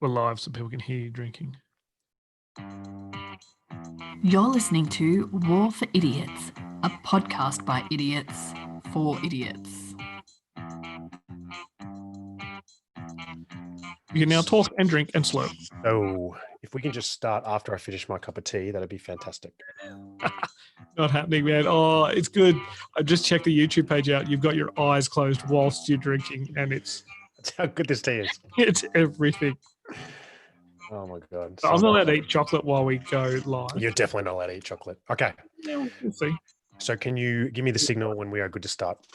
We're live so people can hear you drinking. You're listening to War for Idiots, a podcast by idiots for idiots. You can now talk and drink and slurp. So if we can just start after I finish my cup of tea, that'd be fantastic. Not happening, man. Oh, it's good. I just checked the YouTube page out. You've got your eyes closed whilst you're drinking, and That's how good this tea is. it's everything. Oh my God. I'm not allowed to eat chocolate while we go live. You're definitely not allowed to eat chocolate. Okay. Yeah, we'll see. So can you give me the signal when we are good to start?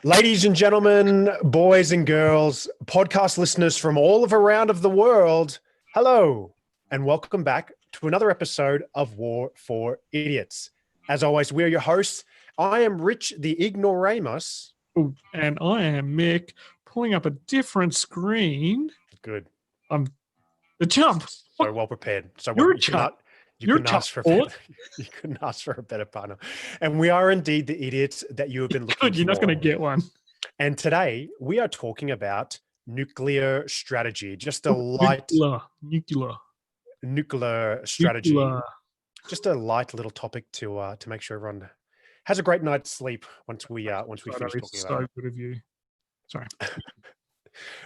Ladies and gentlemen, boys and girls, podcast listeners from all of around of the world, hello, and welcome back to another episode of War for Idiots. As always, we are your hosts. I am Rich, the ignoramus. Ooh, and I am Mick, pulling up a different screen. Good. I'm the jump. So well prepared. So You're well, a chump. you couldn't ask for a better partner. And we are indeed the idiots that you have been looking for. You're not going to get one. And today we are talking about nuclear strategy, just a light nuclear strategy. Nuclear. Just a light little topic to make sure everyone has a great night's sleep once we finish talking about it. So good of you. Sorry.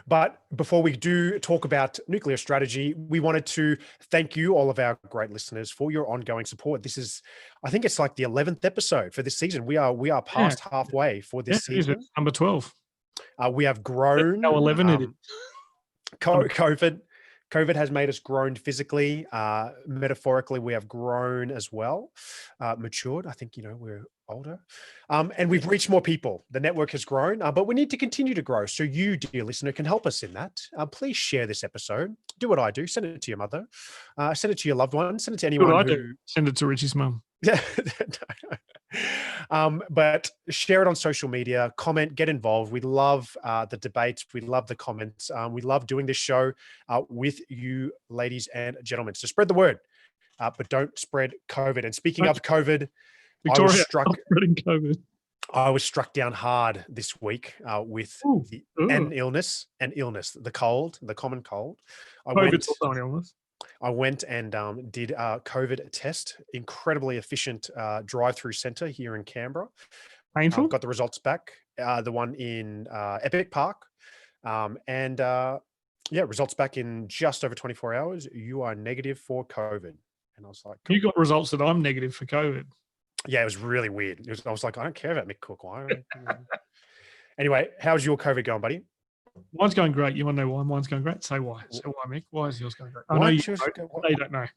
But before we do talk about nuclear strategy, we wanted to thank you, all of our great listeners, for your ongoing support. This is, I think it's like the 11th episode for this season. We are past halfway for this season. It's number 12. We have grown. Now 11 it is. COVID has made us grown physically. Metaphorically, we have grown as well, matured. I think, we're older. And we've reached more people. The network has grown, but we need to continue to grow. So you, dear listener, can help us in that. Please share this episode. Do what I do. Send it to your mother. Send it to your loved one. Send it to anyone who... Send it to Richie's mum. Yeah. But share it on social media, comment, get involved. We love the debates. We love the comments. We love doing this show with you, ladies and gentlemen. So spread the word, but don't spread COVID. And speaking of COVID, Victoria, I was struck down hard this week with an illness, the common cold. COVID's also an illness. I went and did a COVID test, incredibly efficient drive-through center here in Canberra. Painful? Got the results back, the one in Epic Park. Results back in just over 24 hours. You are negative for COVID. And I was like... You got results that I'm negative for COVID. Yeah, it was really weird. I was like, I don't care about Mick Cook. Anyway, how's your COVID going, buddy? Mine's going great. You want to know why mine's going great? Say why. Say why, Mick. Why is yours going great? I know you don't know.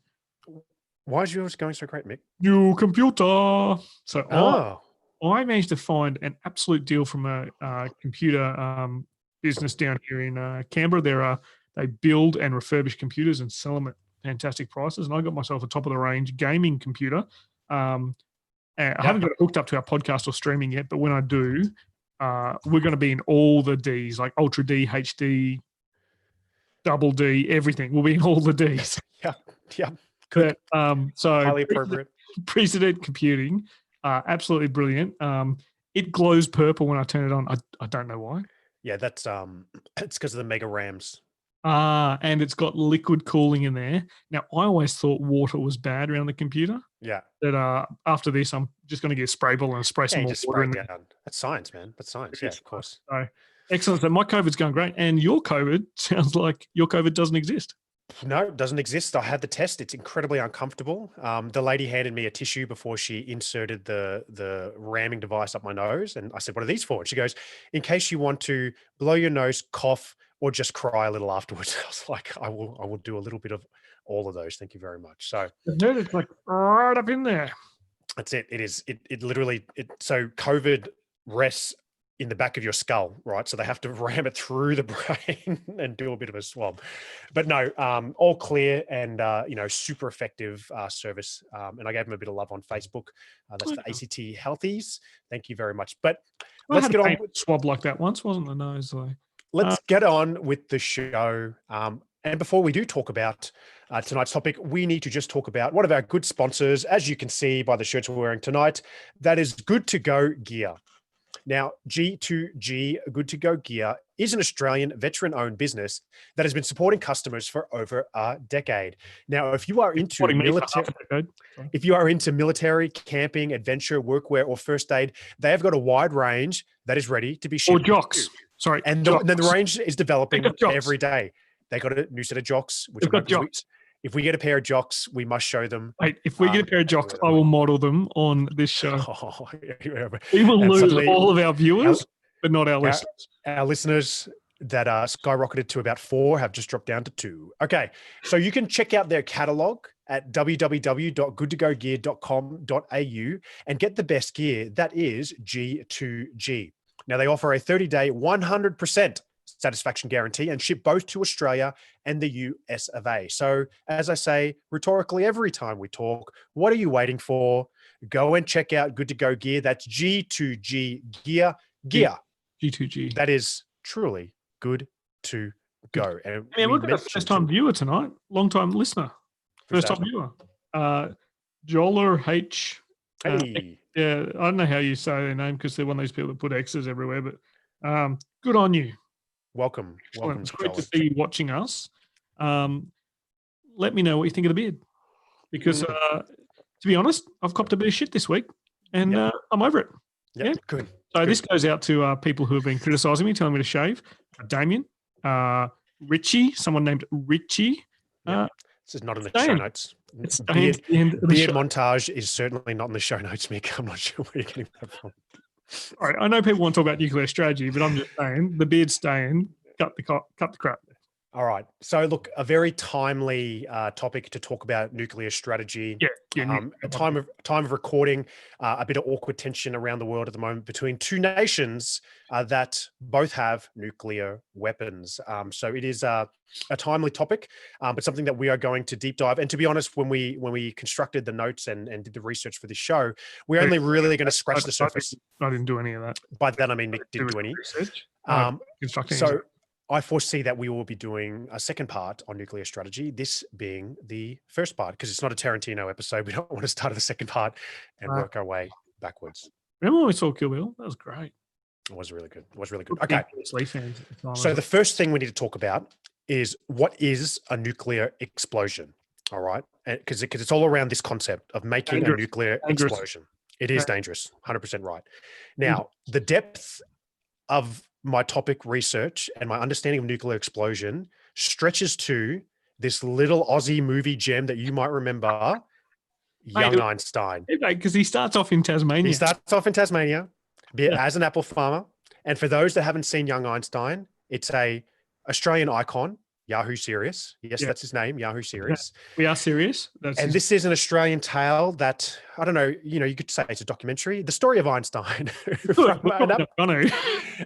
Why is yours going so great, Mick? New computer. So I managed to find an absolute deal from a computer business down here in Canberra. They build and refurbish computers and sell them at fantastic prices. And I got myself a top of the range gaming computer. I haven't got it hooked up to our podcast or streaming yet, but when I do, we're going to be in all the Ds, like Ultra D, HD, Double D, everything. We'll be in all the Ds. Yeah. Good. So highly appropriate. Precedent computing, absolutely brilliant. It glows purple when I turn it on. I don't know why. Yeah, that's it's because of the mega RAMs. And it's got liquid cooling in there. Now, I always thought water was bad around the computer. Yeah. That after this, I'm just going to get a spray bottle and spray some more water in there. That's science, man. That's science. Yeah, of course. So, excellent. So my COVID's going great. And your COVID sounds like your COVID doesn't exist. No, it doesn't exist. I had the test. It's incredibly uncomfortable. The lady handed me a tissue before she inserted the ramming device up my nose. And I said, what are these for? And she goes, in case you want to blow your nose, cough, or just cry a little afterwards. I was like, I will do a little bit of all of those. Thank you very much. So it's like right up in there. That's it. It is. It literally. So COVID rests in the back of your skull, right? So they have to ram it through the brain and do a bit of a swab. But no, all clear and super effective service. And I gave them a bit of love on Facebook. That's the ACT Healthies. Thank you very much. But let's get on with swab like that once, wasn't the nose though? Let's get on with the show. And before we do talk about tonight's topic, we need to just talk about one of our good sponsors, as you can see by the shirts we're wearing tonight. That is Good To Go Gear. Now, G2G Good to Go Gear is an Australian veteran-owned business that has been supporting customers for over a decade. Now, if you are into military, camping, adventure, workwear, or first aid, they have got a wide range that is ready to be shipped. Or jocks. Sorry. And then the range is developing every day. They got a new set of jocks, which if we get a pair of jocks, we must show them. Wait, if we get a pair of jocks, I will model them on this show. We will lose all of our viewers, but not our listeners. Our listeners that are skyrocketed to about 4 have just dropped down to 2. Okay, so you can check out their catalog at www.goodtogogear.com.au and get the best gear that is G2G. Now, they offer a 30-day 100% satisfaction guarantee and ship both to Australia and the US of A. So, as I say rhetorically every time we talk, what are you waiting for? Go and check out Good to Go Gear. That's G2G Gear. G2G. That is truly good to go. And look at the first-time viewer tonight, long-time listener, first-time viewer. Joller H. Hey. Yeah, I don't know how you say their name because they're one of those people that put X's everywhere, but good on you. Welcome. It's great to see you watching us. Let me know what you think of the beard. Because, to be honest, I've copped a bit of shit this week, and I'm over it. Yeah, good. So this goes out to people who have been criticising me, telling me to shave. Damien, Richie, someone named Richie. This is not in the show notes. Beard montage is certainly not in the show notes, Mick. I'm not sure where you're getting that from. All right, I know people want to talk about nuclear strategy, but I'm just saying the beard's staying. Cut the crap. All right. So, look, a very timely topic to talk about nuclear strategy. A time of recording, a bit of awkward tension around the world at the moment between two nations that both have nuclear weapons. So it is a timely topic, but something that we are going to deep dive. And to be honest, when we constructed the notes and did the research for this show, we're only really going to scratch the surface. I didn't do any of that. By that, I mean Nick didn't do any research. So I foresee that we will be doing a second part on nuclear strategy, this being the first part, because it's not a Tarantino episode. We don't want to start at the second part and work our way backwards. Remember when we saw Kill Bill? That was great. It was really good. Okay. Fans so the first thing we need to talk about is what is a nuclear explosion, all right? Because it's all around this concept of making a nuclear explosion. It is dangerous, 100% right. Now, the depth of my topic research and my understanding of nuclear explosion stretches to this little Aussie movie gem that you might remember, Young Einstein. Because he starts off in Tasmania. He starts off in Tasmania as an apple farmer. And for those that haven't seen Young Einstein, it's a Australian icon, Yahoo Serious. Yes, that's his name, Yahoo Serious. We are serious. This is an Australian tale that, I don't know, you could say it's a documentary. The story of Einstein.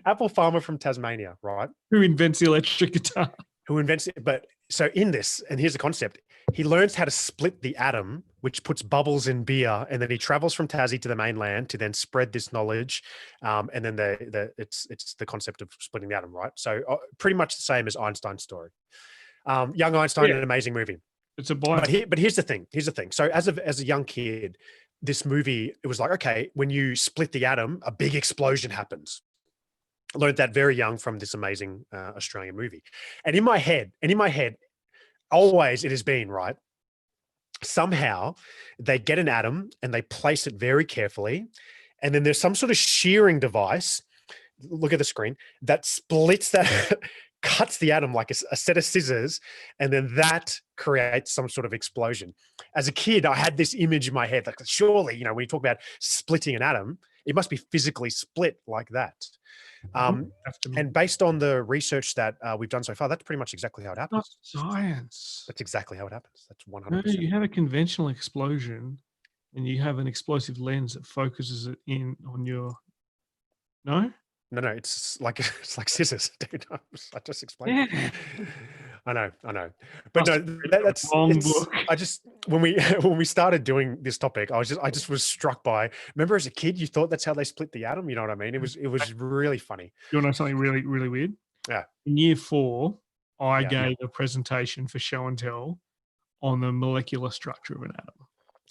Apple farmer from Tasmania, right? Who invents the electric guitar. Who invents it. But so in this, and here's the concept, he learns how to split the atom, which puts bubbles in beer, and then he travels from Tassie to the mainland to then spread this knowledge. And then it's the concept of splitting the atom, right? So pretty much the same as Einstein's story. Young Einstein, an amazing movie. It's a boy. But here's the thing. So as a young kid, this movie, it was like, okay, when you split the atom, a big explosion happens. I learned that very young from this amazing Australian movie. And in my head, always it has been, right? Somehow they get an atom and they place it very carefully. And then there's some sort of shearing device, look at the screen, that splits that, cuts the atom like a set of scissors. And then that creates some sort of explosion. As a kid, I had this image in my head, like surely, when you talk about splitting an atom, it must be physically split like that. And based on the research that we've done so far, that's pretty much exactly how it happens. Not science. That's exactly how it happens. That's 100%. No, you have a conventional explosion and you have an explosive lens that focuses it in on your... No, it's like scissors, dude. I just explained. Yeah. I know. But that's I just when we started doing this topic, I just was struck by. Remember, as a kid, you thought that's how they split the atom. You know what I mean? It was really funny. You want to know something really, really weird? Yeah. In year 4, I gave a presentation for show and tell on the molecular structure of an atom.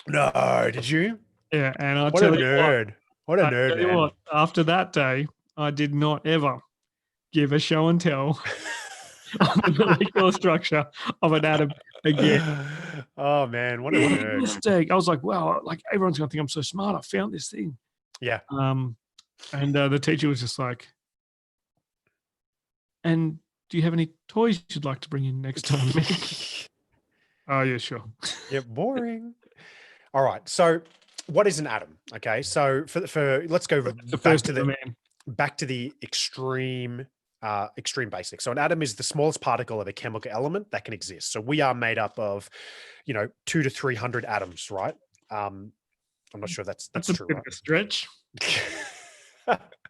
No, did you? Yeah, and I'll what tell a you nerd. What a I nerd, tell you man. what, after that day, I did not ever give a show and tell on the molecular structure of an atom again. Oh man, what a Big nerd. mistake. I was like, wow, like everyone's gonna think I'm so smart. I found this thing. Yeah. And the teacher was just like, and do you have any toys you'd like to bring in next time? Oh yeah, sure. Yeah, boring. All right. So what is an atom? Okay. So for let's go The back first to of the the man. extreme basics. So an atom is the smallest particle of a chemical element that can exist. So we are made up of, 200 to 300 atoms, right? I'm not sure that's That's a true, bit right? of a stretch.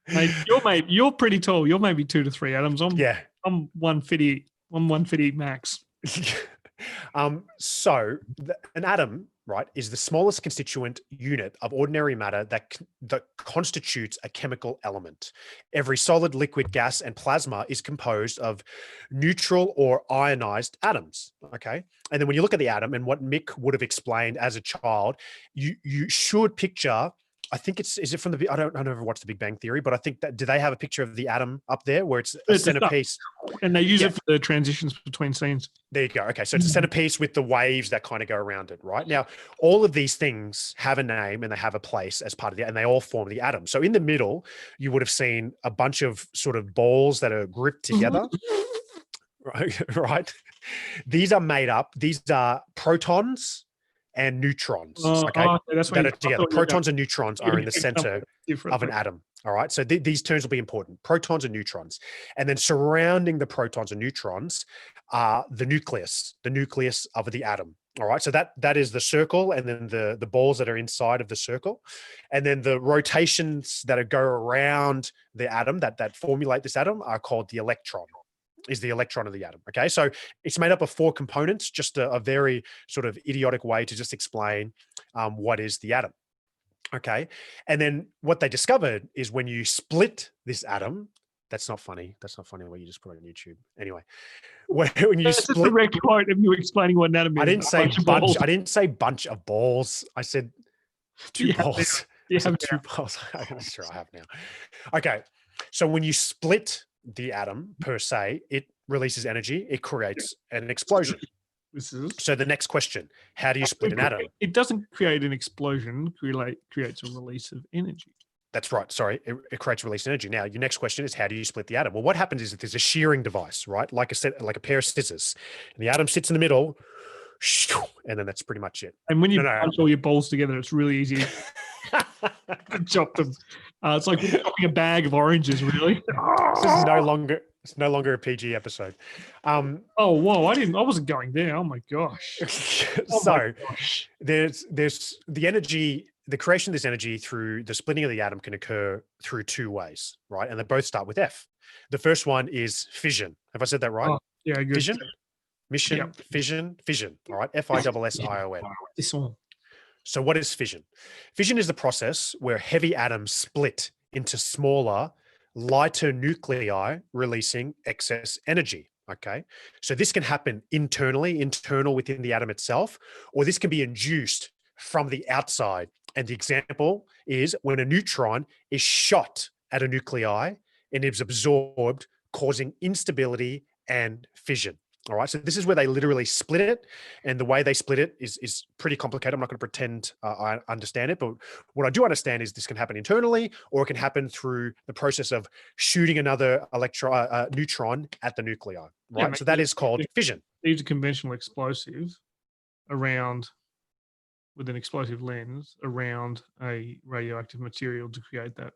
Mate, you're pretty tall. You're maybe 2 to 3 atoms. Yeah. I'm 150. I'm 150 max. So an atom, right, is the smallest constituent unit of ordinary matter that constitutes a chemical element. Every solid, liquid, gas, and plasma is composed of neutral or ionized atoms. Okay, and then when you look at the atom and what Mick would have explained as a child, you should picture. I think is it from the, I don't ever watch The Big Bang Theory, but I think that, do they have a picture of the atom up there where it's a centerpiece? And they use it for the transitions between scenes. There you go. Okay. So it's a centerpiece with the waves that kind of go around it, right? Now, all of these things have a name and they have a place as part of and they all form the atom. So in the middle, you would have seen a bunch of sort of balls that are gripped together. Right. These are protons and neutrons. Okay. That's that are together. Protons and neutrons are in the center of an atom. All right. So these terms will be important: protons and neutrons. And then surrounding the protons and neutrons are the nucleus of the atom. All right. So that is the circle, and then the balls that are inside of the circle. And then the rotations that go around the atom that formulate this atom are called the electron. Is the electron of the atom. Okay. So it's made up of 4 components, just a very sort of idiotic way to just explain what is the atom. Okay. And then what they discovered is when you split this atom, that's not funny. That's not funny what you just put on YouTube. Anyway, when you split. That's a direct quote of you explaining what an atom is. I didn't say bunch. I didn't say bunch of balls. I said 2 balls. I said 2 balls. I'm sure I have now. Okay. So when you split the atom per se, it releases energy. It creates an explosion. So the next question: how do you split an atom? It doesn't create an explosion. Creates a release of energy. That's right. Sorry, it creates release energy. Now, your next question is, how do you split the atom? Well, what happens is that there's a shearing device, right? Like a pair of scissors, and the atom sits in the middle, and then that's pretty much it. And when you punch all your balls together, it's really easy to chop them. It's like chopping a bag of oranges, really. This is no longer a PG episode. Oh, whoa! I wasn't going there. Oh my gosh. There's the energy. The creation of this energy through the splitting of the atom can occur through 2 ways, right? And they both start with F. The first one is fission. Have I said that right? Oh, yeah, good. Fission, mission, fission. All right, FISSION. This one. So what is fission? Fission is the process where heavy atoms split into smaller, lighter nuclei, releasing excess energy. Okay. So this can happen internal within the atom itself, or this can be induced from the outside. And the example is when a neutron is shot at a nuclei and is absorbed, causing instability and fission. All right. So this is where they literally split it. And the way they split it is pretty complicated. I'm not going to pretend I understand it, but what I do understand is this can happen internally, or it can happen through the process of shooting another neutron at the nuclei. Right. Yeah, so that is called fission. These are conventional explosives with an explosive lens around a radioactive material to create that.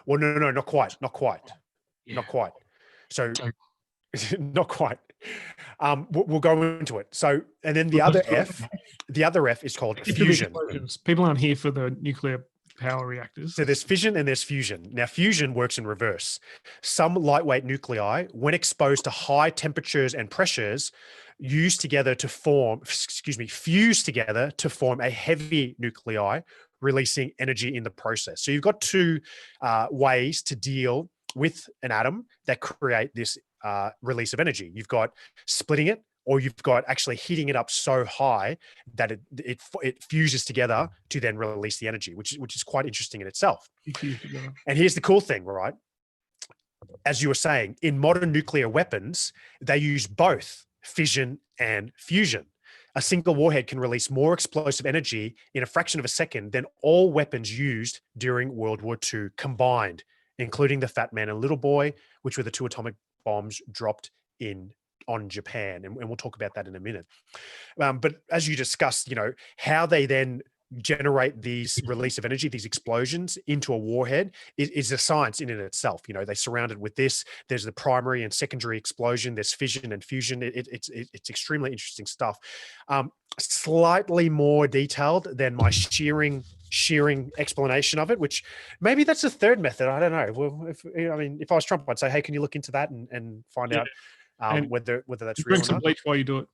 Well, no, not quite. Yeah. Not quite. So not quite. We'll go into it. So, and then the other F is called fusion. People aren't here for the nuclear power reactors. So there's fission and there's fusion. Now, fusion works in reverse. Some lightweight nuclei, when exposed to high temperatures and pressures, fuse together to form a heavy nuclei, releasing energy in the process. So you've got 2 ways to deal with an atom that create this release of energy. You've got splitting it, or you've got actually heating it up so high that it fuses together to then release the energy, which is quite interesting in itself. And here's the cool thing, right? As you were saying, in modern nuclear weapons, they use both fission and fusion. A single warhead can release more explosive energy in a fraction of a second than all weapons used during World War II combined, including the Fat Man and Little Boy, which were the 2 atomic bombs dropped on Japan. And we'll talk about that in a minute. But as you discussed, how they then generate these release of energy, these explosions into a warhead is a science in and itself. They surround it with this. There's the primary and secondary explosion. There's fission and fusion. It's extremely interesting stuff. Slightly more detailed than my shearing explanation of it, which maybe that's a third method. I don't know. Well, if I was Trump, I'd say, hey, can you look into that and find out whether that's real or not? Bleach while you do it.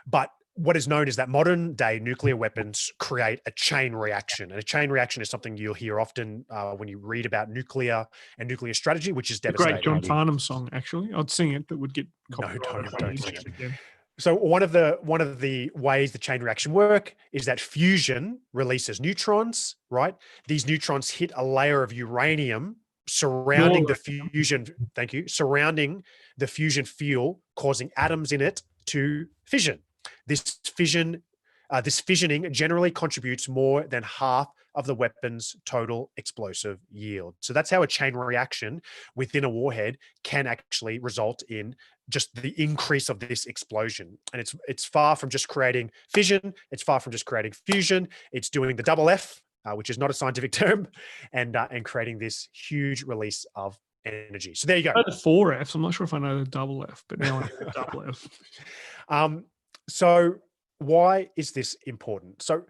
But what is known is that modern day nuclear weapons create a chain reaction. And a chain reaction is something you'll hear often when you read about nuclear and nuclear strategy, which is devastating. A great John Farnham song, actually. I'd sing it, but would get copyrighted. No, don't sing it again. So one of the ways the chain reaction work is that fusion releases neutrons, right? These neutrons hit a layer of uranium surrounding the fusion. Thank you. Surrounding the fusion fuel, causing atoms in it to fission. This fissioning generally contributes more than half of the weapon's total explosive yield. So that's how a chain reaction within a warhead can actually result in just the increase of this explosion. And it's far from just creating fission. It's far from just creating fusion. It's doing the double F, which is not a scientific term, and creating this huge release of energy. So there you go. I know the 4 Fs. I'm not sure if I know the double F, but now I know the double F. So why is this important? So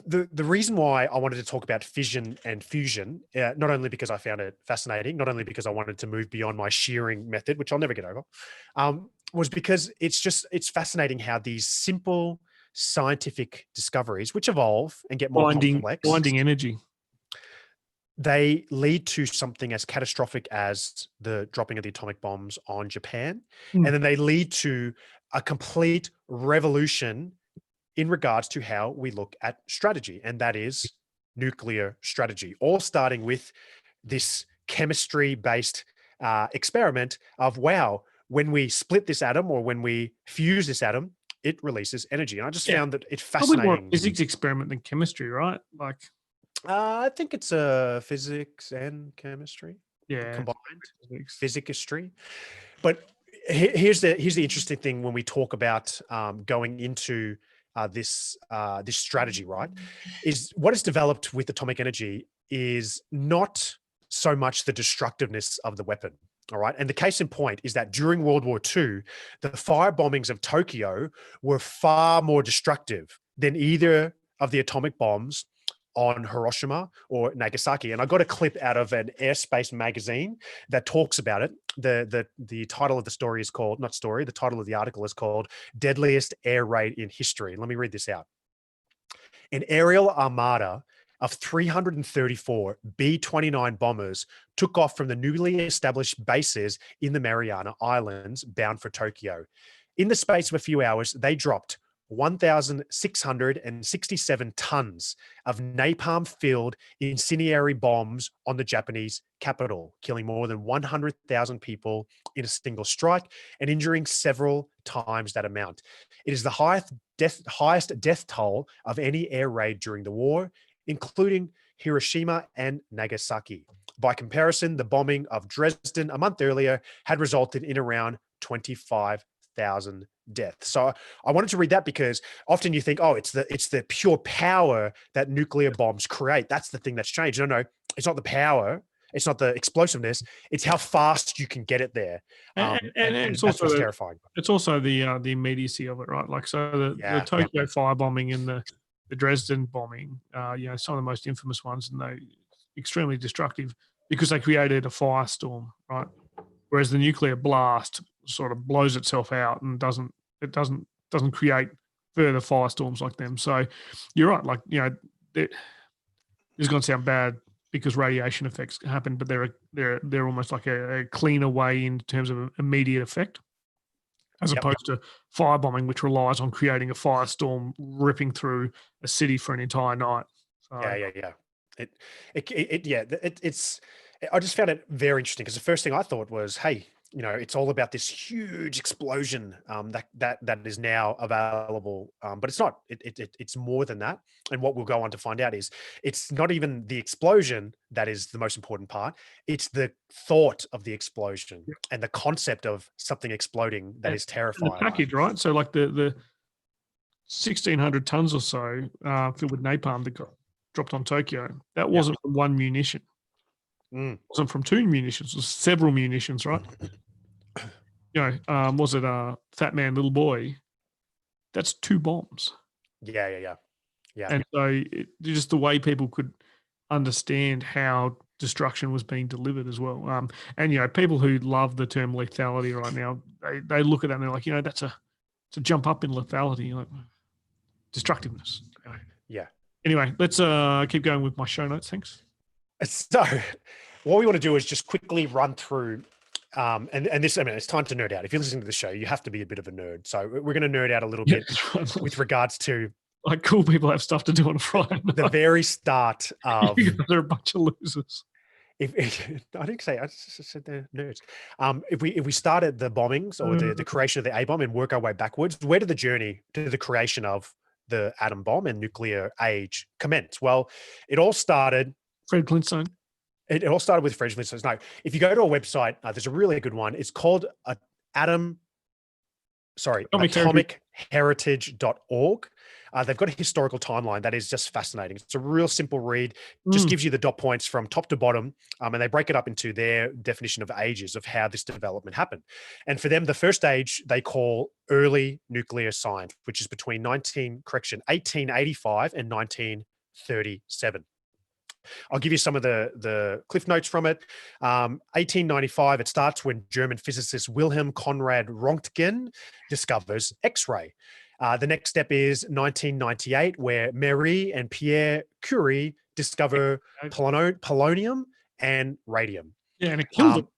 the reason why I wanted to talk about fission and fusion, not only because I found it fascinating, not only because I wanted to move beyond my shearing method, which I'll never get over, was because it's fascinating how these simple scientific discoveries, which evolve and get more complex, blinding energy, they lead to something as catastrophic as the dropping of the atomic bombs on Japan. And then they lead to a complete revolution in regards to how we look at strategy. And that is nuclear strategy, all starting with this chemistry-based experiment of, wow, when we split this atom or when we fuse this atom, it releases energy. And I just found that it's fascinating. Probably more a physics experiment than chemistry, right? Like, I think it's a physics and chemistry combined, physicistry. But here's the interesting thing when we talk about going into this strategy, right? Is what is developed with atomic energy is not so much the destructiveness of the weapon. All right. And the case in point is that during World War II, the fire bombings of Tokyo were far more destructive than either of the atomic bombs on Hiroshima or Nagasaki. And I got a clip out of an airspace magazine that talks about it. The title of the story is called, not story, the title of the article is called Deadliest Air Raid in History. Let me read this out. An aerial armada of 334 B-29 bombers took off from the newly established bases in the Mariana Islands bound for Tokyo. In the space of a few hours, they dropped 1,667 tons of napalm-filled incendiary bombs on the Japanese capital, killing more than 100,000 people in a single strike and injuring several times that amount. It is the highest death toll of any air raid during the war, including Hiroshima and Nagasaki. By comparison, the bombing of Dresden a month earlier had resulted in around 25,000 deaths. So I wanted to read that because often you think, oh, it's the pure power that nuclear bombs create. That's the thing that's changed. No, it's not the power. It's not the explosiveness. It's how fast you can get it there. And it's that's also terrifying. It's also the immediacy of it, right? Like, so the Tokyo firebombing and the Dresden bombing, some of the most infamous ones, and they extremely destructive because they created a firestorm, right? Whereas the nuclear blast sort of blows itself out and doesn't create further firestorms like them. So you're right. Like, this is going to sound bad because radiation effects happen, but they're almost like a cleaner way in terms of immediate effect. as opposed to firebombing, which relies on creating a firestorm, ripping through a city for an entire night. So, Yeah. It's. I just found it very interesting because the first thing I thought was, hey, it's all about this huge explosion that is now available, but it's not. It's more than that. And what we'll go on to find out is it's not even the explosion that is the most important part. It's the thought of the explosion and the concept of something exploding that is terrifying. And the package, right? So like the 1,600 tons or so filled with napalm that got dropped on Tokyo, that wasn't from one munition. It wasn't from two munitions. It was several munitions, right? Was it Fat Man, Little Boy? That's 2 bombs. Yeah. And so just the way people could understand how destruction was being delivered as well. And people who love the term lethality right now, they look at that and they're like, that's a jump up in lethality, like destructiveness. Yeah. Anyway, let's keep going with my show notes. Thanks. So what we want to do is just quickly run through, and this, it's time to nerd out. If you're listening to the show, you have to be a bit of a nerd. So we're going to nerd out a little bit with regards to, like, cool people have stuff to do on a Friday night. The very start of... They're a bunch of losers. I didn't say, I just said they're nerds. If we start at the bombings or the creation of the A-bomb and work our way backwards, where did the journey to the creation of the atom bomb and nuclear age commence? Well, it all started... Fred Flintstone. It all started with Fred Flintstone. No, if you go to a website, there's a really good one. It's called atomicheritage.org. They've got a historical timeline that is just fascinating. It's a real simple read, just gives you the dot points from top to bottom, and they break it up into their definition of ages of how this development happened. And for them, the first age they call early nuclear science, which is between 1885 and 1937. I'll give you some of the cliff notes from it. 1895, it starts when German physicist Wilhelm Conrad Röntgen discovers X-ray. The next step is 1998, where Marie and Pierre Curie discover polonium and radium. Yeah, and it killed them.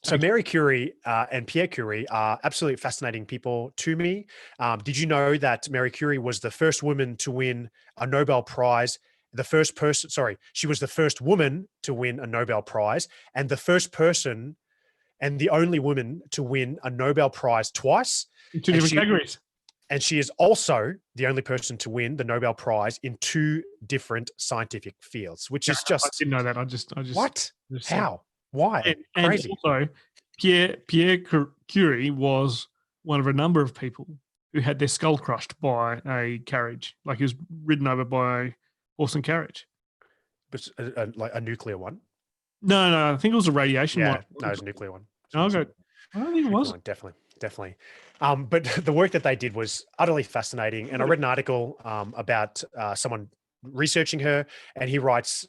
So Marie Curie and Pierre Curie are absolutely fascinating people to me. Did you know that Marie Curie was the first woman to win a Nobel Prize? She was the first woman to win a Nobel Prize and the first person and the only woman to win a Nobel Prize twice. In 2 different categories. And she is also the only person to win the Nobel Prize in 2 different scientific fields, which is just... I didn't know that. I just what? How? Why? Crazy. And also, Pierre Curie was one of a number of people who had their skull crushed by a carriage. Like he was ridden over by a horse and carriage. But like a nuclear one? No, I think it was a radiation one. No, it was a nuclear one. I don't think it was. Definitely. But the work that they did was utterly fascinating. And I read an article about someone researching her, and he writes,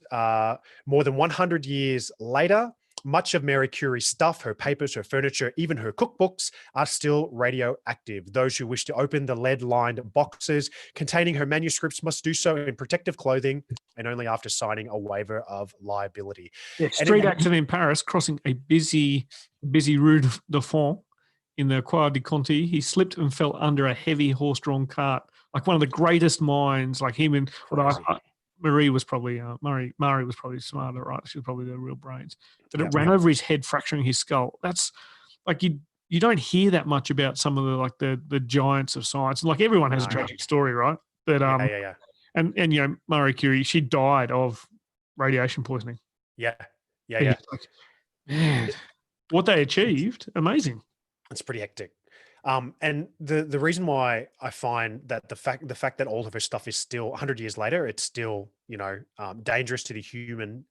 more than 100 years later, much of Marie Curie's stuff, her papers, her furniture, even her cookbooks are still radioactive. Those who wish to open the lead-lined boxes containing her manuscripts must do so in protective clothing and only after signing a waiver of liability. Yeah, street accident in Paris, crossing a busy Rue de France in the Quai de Conti. He slipped and fell under a heavy horse-drawn cart. Like one of the greatest minds, like him and Marie was probably Marie was probably smarter, right? She was probably the real brains. But it ran over his head, fracturing his skull. That's like you don't hear that much about some of the giants of science. And like everyone has a tragic story, right? But and Marie Curie, she died of radiation poisoning. Yeah. Like, man, what they achieved, amazing. It's pretty hectic. And the reason why I find that the fact that all of her stuff is still 100 years later, it's still, dangerous to the human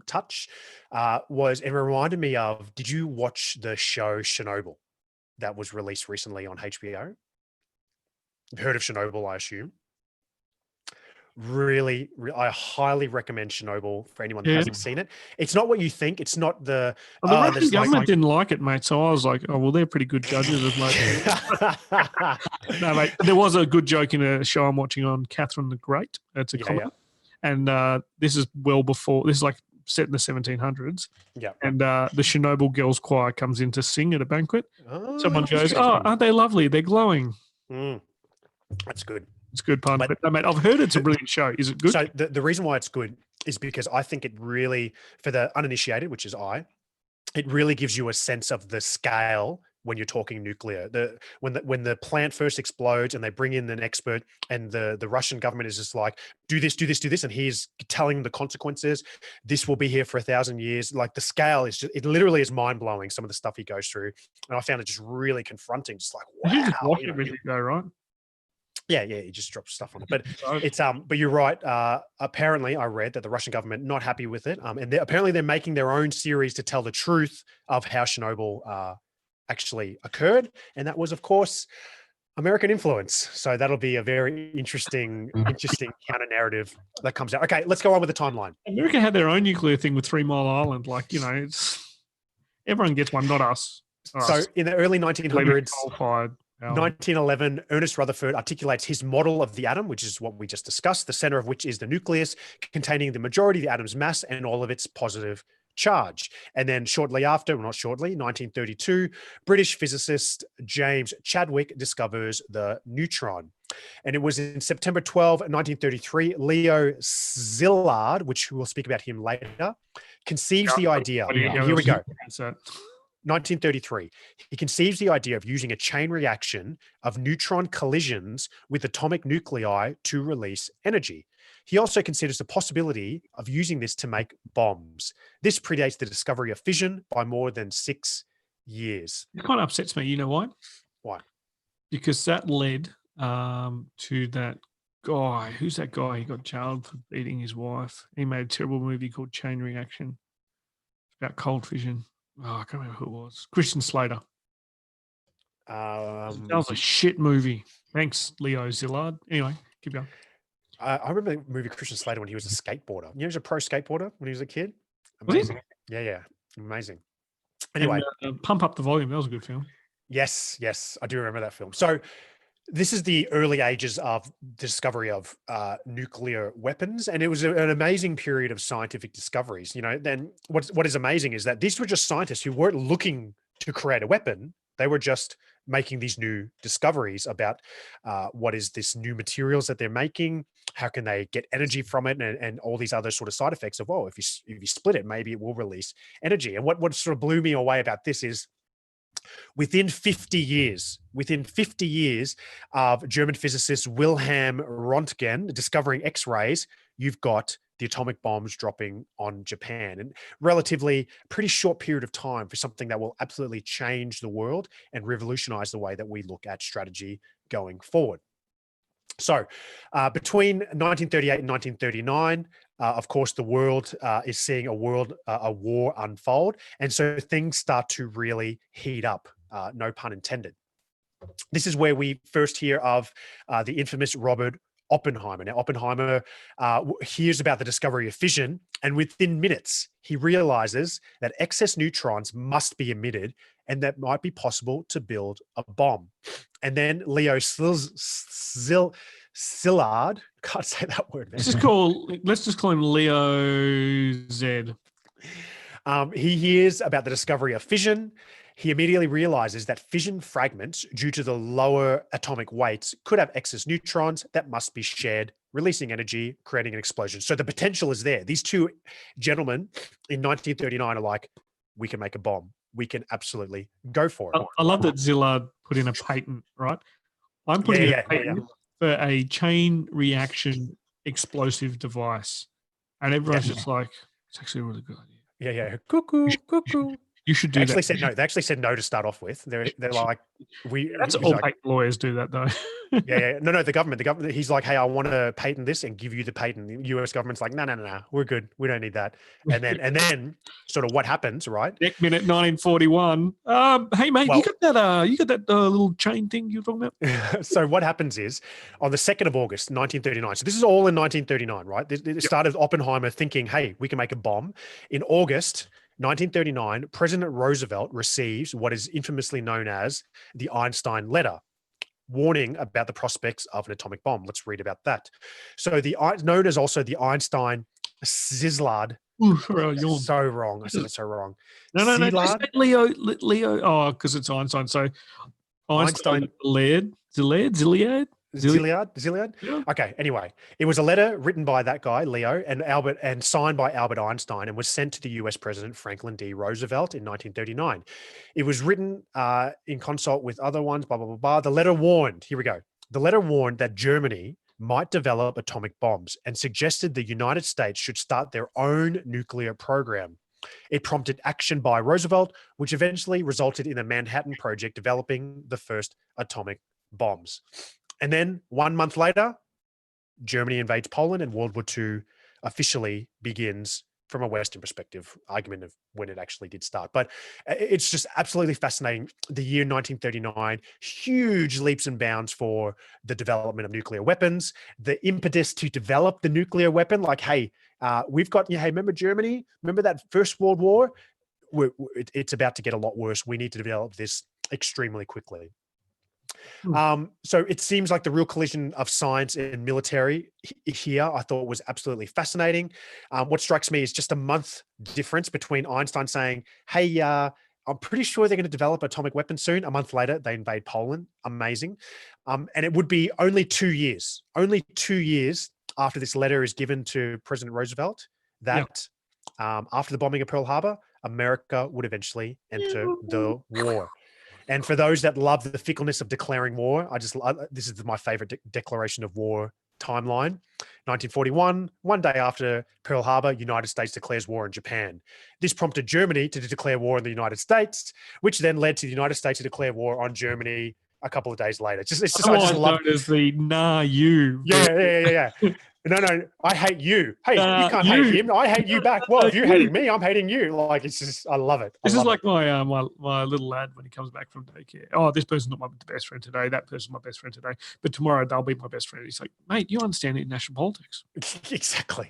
touch, was, it reminded me of, did you watch the show Chernobyl that was released recently on HBO? You've heard of Chernobyl, I assume. Really, I highly recommend Chernobyl for anyone that hasn't seen it. It's not what you think. It's not the... Well, the Russian government didn't like it, mate. So I was like, oh, well, they're pretty good judges of mate. No, mate, there was a good joke in a show I'm watching on Catherine the Great. It's a comedy. And this is well before... This is like set in the 1700s. Yeah. And the Chernobyl Girls Choir comes in to sing at a banquet. Someone goes, interesting. "Oh, aren't they lovely? They're glowing." That's good. It's a good pun. But no, mate, I've heard it's a brilliant show. Is it good? So the reason why it's good is because I think it really, for the uninitiated, which is it really gives you a sense of the scale when you're talking nuclear. When the plant first explodes and they bring in an expert, and the Russian government is just like, do this, and he's telling them the consequences. This will be here for 1,000 years. Like, the scale is it literally is mind blowing, some of the stuff he goes through. And I found it just really confronting. Just like, wow. You just watch everything go, right? Yeah, he just drops stuff on it. But it's but you're right. Apparently, I read that the Russian government not happy with it. And apparently they're making their own series to tell the truth of how Chernobyl actually occurred. And that was, of course, American influence. So that'll be a very interesting counter narrative that comes out. Okay, let's go on with the timeline. America had their own nuclear thing with 3 Mile Island. Like, it's everyone gets one, not us. So in the early 1900s, 1911, Ernest Rutherford articulates his model of the atom, which is what we just discussed, the center of which is the nucleus, containing the majority of the atom's mass and all of its positive charge. And then shortly after, well, not shortly, 1932, British physicist James Chadwick discovers the neutron. And it was in September 12, 1933, Leo Szilard, which we'll speak about him later, conceives the idea. Here we go. 1933, he conceives the idea of using a chain reaction of neutron collisions with atomic nuclei to release energy. He also considers the possibility of using this to make bombs. This predates the discovery of fission by more than 6 years. It kind of upsets me. You know why? Why? Because that led to that guy. Who's that guy? He got jailed for beating his wife. He made a terrible movie called Chain Reaction. It's about cold fission. Oh, I can't remember who it was. Christian Slater. That was a shit movie. Thanks, Leo Szilard. Anyway, keep going. I remember the movie Christian Slater when he was a skateboarder. He was a pro skateboarder when he was a kid. Amazing. Yeah. Amazing. Anyway. And, Pump Up the Volume. That was a good film. Yes. I do remember that film. So this is the early ages of discovery of nuclear weapons, and it was an amazing period of scientific discoveries. Then what is amazing is that these were just scientists who weren't looking to create a weapon. They were just making these new discoveries about what is this new materials that they're making, how can they get energy from it, and all these other sort of side effects of, if you split it, maybe it will release energy. And what sort of blew me away about this is, within 50 years of German physicist Wilhelm Röntgen discovering X-rays, you've got the atomic bombs dropping on Japan, and relatively pretty short period of time for something that will absolutely change the world and revolutionize the way that we look at strategy going forward. So between 1938 and 1939, of course, the world is seeing a war unfold. And so things start to really heat up, no pun intended. This is where we first hear of the infamous Robert Oppenheimer. Now, Oppenheimer hears about the discovery of fission, and within minutes, he realizes that excess neutrons must be emitted, and that might be possible to build a bomb. And then Leo Szilard, can't say that word, man. Let's just call him Leo Z. He hears about the discovery of fission. He immediately realizes that fission fragments, due to the lower atomic weights, could have excess neutrons that must be shared, releasing energy, creating an explosion. So the potential is there. These two gentlemen in 1939 are like, we can make a bomb. We can absolutely go for it. I love that Szilard put in a patent, right? I'm putting a patent for a chain reaction explosive device. And everyone's just like, it's actually a really good idea. Yeah. Cuckoo. You should do that. They actually said no to start off with. They're like, That's all patent lawyers do that though. Yeah. No, the government. He's like, hey, I want to patent this and give you the patent. The US government's like, no, we're good. We don't need that. And then sort of what happens, right? Next minute, 1941. Hey mate, you got that little chain thing you're talking about? So what happens is, on the 2nd of August, 1939. So this is all in 1939, right? It started Oppenheimer thinking, hey, we can make a bomb. In August 1939, President Roosevelt receives what is infamously known as the Einstein Letter, warning about the prospects of an atomic bomb. Let's read about that. So known as also the Einstein-Szilard Ooh, sorry, I yawned. So wrong. I said it so wrong. No. Just Szilard? say Leo. Oh, because it's Einstein. So Einstein, Zilliard. Zilliard? Yeah. Okay, anyway, it was a letter written by that guy, Leo, and signed by Albert Einstein and was sent to the US President Franklin D. Roosevelt in 1939. It was written in consult with other ones, blah, blah, blah, blah. The letter warned, here we go. The letter warned that Germany might develop atomic bombs and suggested the United States should start their own nuclear program. It prompted action by Roosevelt, which eventually resulted in the Manhattan Project developing the first atomic bombs. And then 1 month later, Germany invades Poland and World War II officially begins from a Western perspective, argument of when it actually did start. But it's just absolutely fascinating. The year 1939, huge leaps and bounds for the development of nuclear weapons, the impetus to develop the nuclear weapon. Like, hey, we've got, hey, remember Germany? Remember that First World War? It's about to get a lot worse. We need to develop this extremely quickly. So it seems like the real collision of science and military here, I thought was absolutely fascinating. What strikes me is just a month difference between Einstein saying, hey, I'm pretty sure they're going to develop atomic weapons soon. A month later, they invade Poland. Amazing. And it would be only 2 years after this letter is given to President Roosevelt that after the bombing of Pearl Harbor, America would eventually enter the war. And for those that love the fickleness of declaring war, this is my favorite declaration of war timeline. 1941, one day after Pearl Harbor, United States declares war on Japan. This prompted Germany to declare war on the United States, which then led to the United States to declare war on Germany a couple of days later. I just love it as the you. Yeah. No, I hate you. Hey, you can't hate him. I hate you back. Well, if you're hating me, I'm hating you. Like, it's just, I love it. This is like my little lad when he comes back from daycare. Oh, this person's not my best friend today. That person's my best friend today. But tomorrow they'll be my best friend. He's like, mate, you understand international politics. Exactly.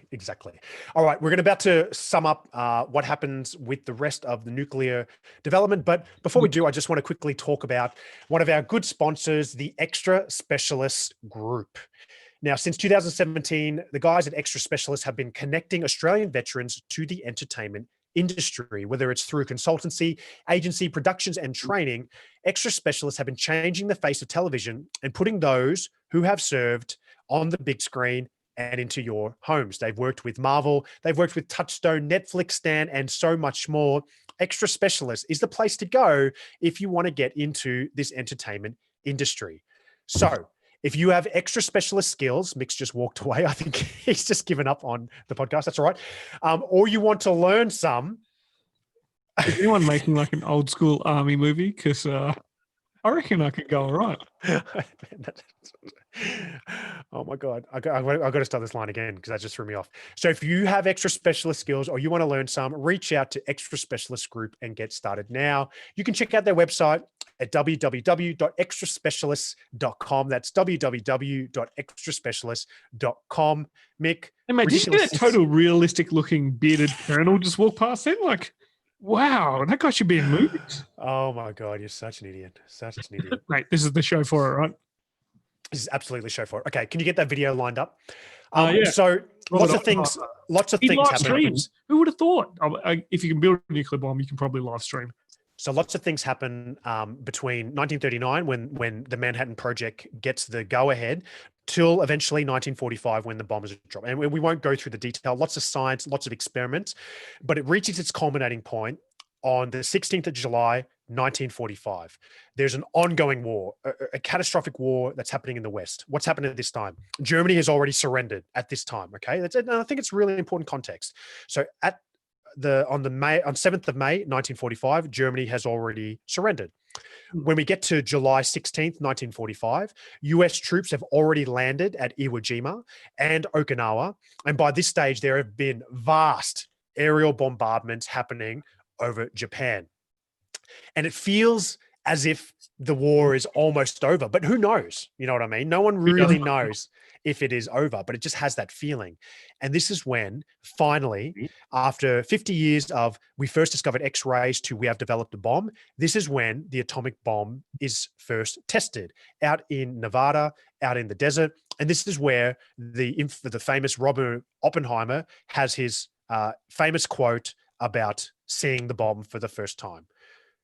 All right, we're about to sum up what happens with the rest of the nuclear development. But before we do, I just want to quickly talk about one of our good sponsors, the Extra Specialists Group. Now, since 2017, the guys at Extra Specialists have been connecting Australian veterans to the entertainment industry, whether it's through consultancy, agency, productions, and training. Extra Specialists have been changing the face of television and putting those who have served on the big screen and into your homes. They've worked with Marvel, they've worked with Touchstone, Netflix, Stan, and so much more. Extra Specialists is the place to go if you want to get into this entertainment industry. So, if you have extra specialist skills, Mick's just walked away. I think he's just given up on the podcast. That's all right. Or you want to learn some. Is anyone making like an old school army movie? Because I reckon I could go all right. Oh my God. I've got to start this line again because that just threw me off. So if you have extra specialist skills or you want to learn some, reach out to Extra Specialist Group and get started now. You can check out their website at www.extraspecialists.com. That's www.extraspecialists.com. Mick. Hey, mate, did you get a total realistic looking bearded colonel just walk past then? Like, wow, that guy should be in movies. Oh my God, you're such an idiot. Mate, this is the show for it, right? This is absolutely show for it. Okay, can you get that video lined up? Yeah. So lots of things happen. Who would have thought? If you can build a nuclear bomb, you can probably live stream. So lots of things happen between 1939 when the Manhattan Project gets the go-ahead till eventually 1945 when the bombs are dropped. And we won't go through the detail, lots of science, lots of experiments, but it reaches its culminating point on the 16th of July, 1945. There's an ongoing war, a catastrophic war that's happening in the West. What's happening at this time? Germany has already surrendered at this time, okay? And I think it's really important context. So on 7th of May, 1945, Germany has already surrendered. When we get to July 16th, 1945, US troops have already landed at Iwo Jima and Okinawa. And by this stage, there have been vast aerial bombardments happening over Japan. And it feels as if the war is almost over, but who knows? You know what I mean? No one really knows if it is over, but it just has that feeling. And this is when finally, after 50 years of we first discovered X-rays to we have developed a bomb, this is when the atomic bomb is first tested out in Nevada, out in the desert. And this is where the famous Robert Oppenheimer has his famous quote about seeing the bomb for the first time.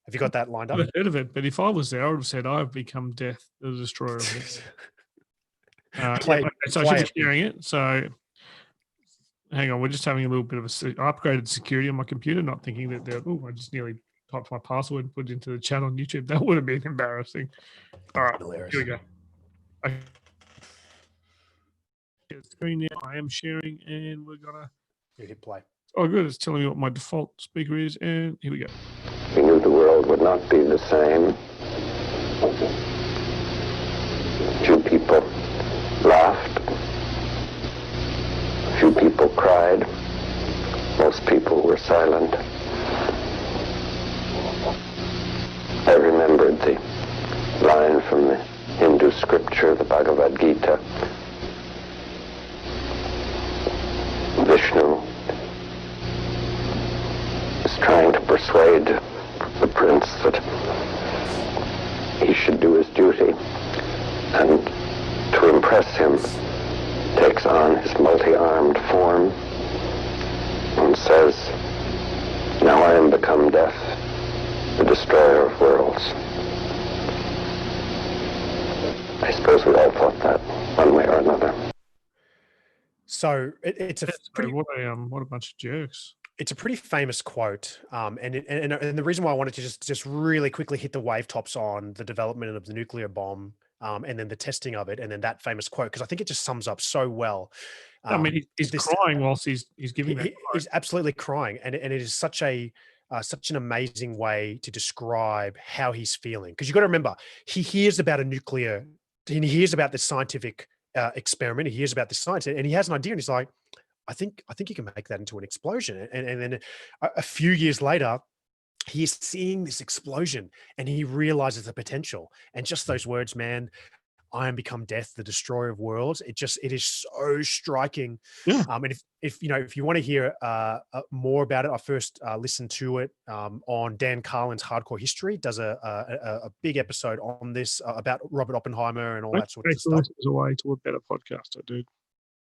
Have you got that lined I've up? never heard of it, but if I was there, I would have said, "I've become death, the destroyer of worlds." So I should be sharing it. So hang on, we're just having a little bit of I upgraded security on my computer, not thinking that I just nearly typed my password and put it into the chat on YouTube. That would have been embarrassing. All right, Hilarious. here we go. Okay. Screen now. I am sharing, and we're gonna hit play. Oh, good. It's telling me what my default speaker is, and here we go. We knew the world would not be the same. Few people laughed. Few people cried. Most people were silent. I remembered the line from the Hindu scripture, the Bhagavad Gita. Vishnu is trying to persuade the prince that he should do his duty, and to impress him takes on his multi-armed form and says, "Now I am become death, the destroyer of worlds." I suppose we all thought that one way or another. So it's a pretty, what a bunch of jerks. It's a pretty famous quote, and the reason why I wanted to just really quickly hit the wave tops on the development of the nuclear bomb, and then the testing of it, and then that famous quote, because I think it just sums up so well. I mean, he's crying whilst he's giving that. He's absolutely crying, and it is such an amazing way to describe how he's feeling. Because you've got to remember, he hears about he hears about the scientific experiment, he hears about the science, and he has an idea, and he's like, I think you can make that into an explosion. And then a few years later, he is seeing this explosion and he realizes the potential. And just those words, man, I am become death, the destroyer of worlds. It is so striking. Yeah. And if you want to hear more about it, I first listened to it on Dan Carlin's Hardcore History. Does a big episode on this about Robert Oppenheimer and all that sort of stuff. Is a way to a better podcaster, dude.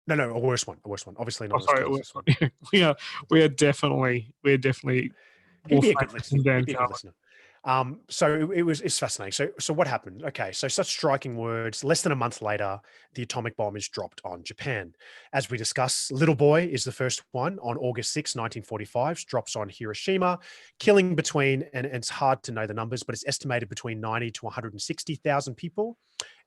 No, a worse one. Obviously not. Sorry, a worse one. we are definitely. He'd be a good listener. So it's fascinating. So what happened? Okay, so such striking words. Less than a month later, the atomic bomb is dropped on Japan. As we discussed, Little Boy is the first one on August 6, 1945, drops on Hiroshima, killing between, and it's hard to know the numbers, but it's estimated between 90 to 160,000 people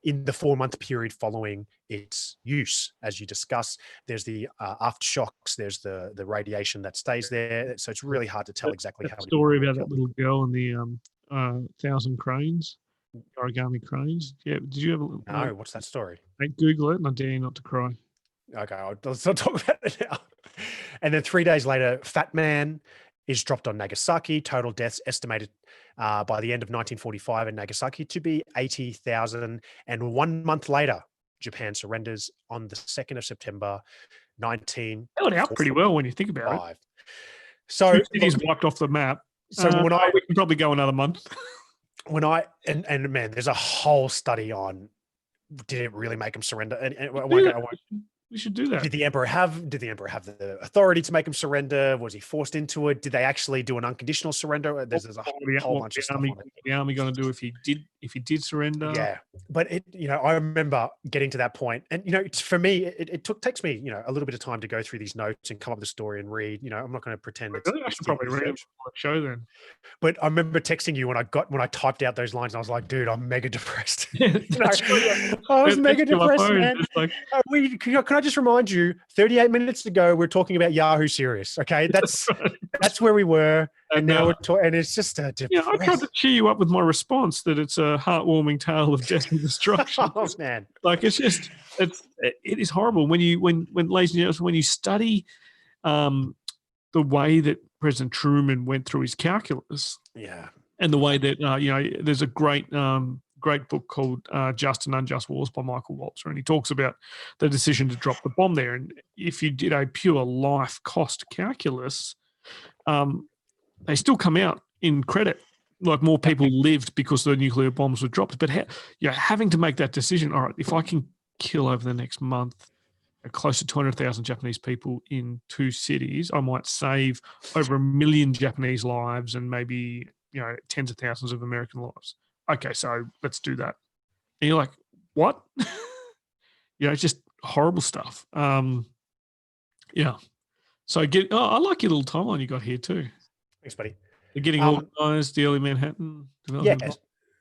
in the 4-month period following its use. As you discuss, there's the aftershocks, there's the radiation that stays there. So it's really hard to tell exactly how. Story about that little girl and the 1,000 cranes, origami cranes. Yeah, did you ever? No, what's that story? Google it, and I dare you not to cry. Okay, let's not talk about it now. And then 3 days later, Fat Man is dropped on Nagasaki. Total deaths estimated by the end of 1945 in Nagasaki to be 80,000. And 1 month later, Japan surrenders on the 2nd of September, 1945. Held out pretty well when you think about it. So cities wiped off the map. So we can probably go another month. And man, there's a whole study on, did it really make him surrender? We should do that. Did the emperor have the authority to make him surrender? Was he forced into it? Did they actually do an unconditional surrender? There's a whole bunch of stuff on it. The army going to do if he did surrender? Yeah, but I remember getting to that point, and for me, it takes me a little bit of time to go through these notes and come up with the story and read. I'm not going to pretend. I should probably read it before the show then. But I remember texting you when I typed out those lines, and I was like, dude, I'm mega depressed. I was mega depressed, man. Can I just remind you, 38 minutes ago, we're talking about Yahoo Serious. Okay, that's where we were, and now we're talking, and it's just I tried to cheer you up with my response that it's a heartwarming tale of death and destruction. Oh man, like it is horrible when ladies and gentlemen, when you study the way that President Truman went through his calculus, and the way that there's a great book called Just and Unjust Wars by Michael Walzer, and he talks about the decision to drop the bomb there. And if you did a pure life cost calculus, they still come out in credit. Like more people lived because the nuclear bombs were dropped. But having to make that decision, all right, if I can kill over the next month close to 200,000 Japanese people in 2 cities, I might save over 1 million Japanese lives and maybe, tens of thousands of American lives. Okay, so let's do that. And you're like, what? It's just horrible stuff. Yeah. So I like your little timeline you got here too. Thanks, buddy. They're getting organised, the early Manhattan development. Yeah.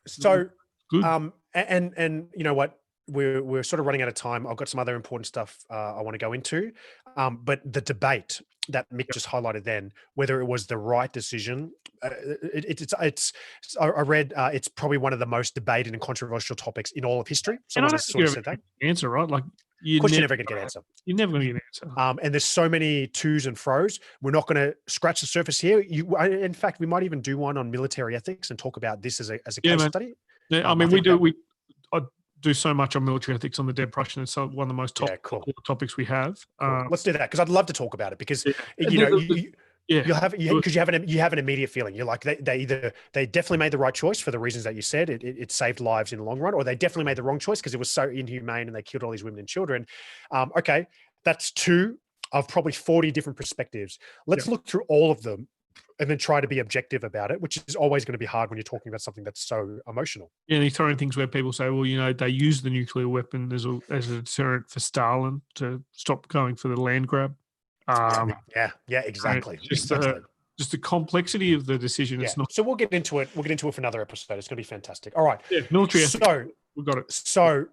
So good. And you know what? We're sort of running out of time. I've got some other important stuff I want to go into. But the debate that Mick just highlighted then, whether it was the right decision, I read it's probably one of the most debated and controversial topics in all of history. Someone has sort of said that. Answer, right? Like of course, you're never going to get an answer. You're never going to get an answer. And there's so many to's and fro's. We're not going to scratch the surface here. In fact, we might even do one on military ethics and talk about this as a case study. Yeah, I mean, I do so much on military ethics on the Dead Prussian. It's one of the most topics we have. Cool. Let's do that because I'd love to talk about it because you have an immediate feeling. You're like they definitely made the right choice for the reasons that you said. It saved lives in the long run, or they definitely made the wrong choice because it was so inhumane and they killed all these women and children. Okay, that's 2 of probably 40 different perspectives. Let's look through all of them and then try to be objective about it, which is always going to be hard when you're talking about something that's so emotional. Yeah, and you throw in things where people say, well, they use the nuclear weapon as a deterrent for Stalin to stop going for the land grab. Exactly. Just the complexity of the decision. Yeah. It's not. So we'll get into it. We'll get into it for another episode. It's going to be fantastic. All right. Yeah, military. So we've got it. So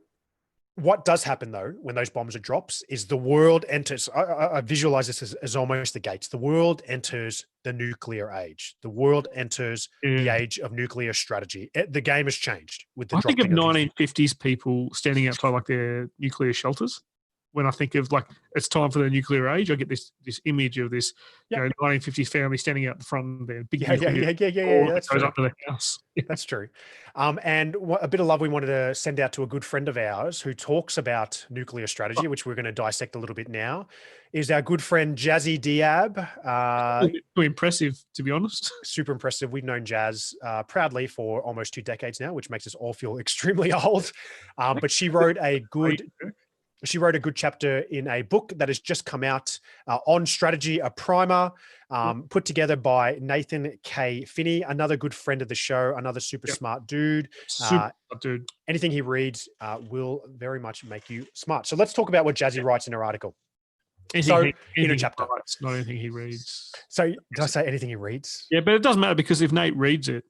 what does happen though when those bombs are dropped is the world enters. I visualize this as almost the gates. The world enters the nuclear age. The world enters the age of nuclear strategy. The game has changed with the. I think of 1950s people standing outside like their nuclear shelters. When I think of like it's time for the nuclear age, I get this image of this 1950s family standing out the front of their big That's goes up to the house. That's true. And a bit of love we wanted to send out to a good friend of ours who talks about nuclear strategy, which we're going to dissect a little bit now, is our good friend Jazzy Diab. Too impressive, to be honest. Super impressive. We've known Jazz proudly for almost 2 decades now, which makes us all feel extremely old. But she wrote a good. She wrote a good chapter in a book that has just come out on strategy, a primer put together by Nathan K. Finney, another good friend of the show, another super smart dude. Anything he reads will very much make you smart. So let's talk about what Jazzy writes in her article. In a chapter. Not anything he reads. So did I say anything he reads? Yeah, but it doesn't matter because if Nate reads it,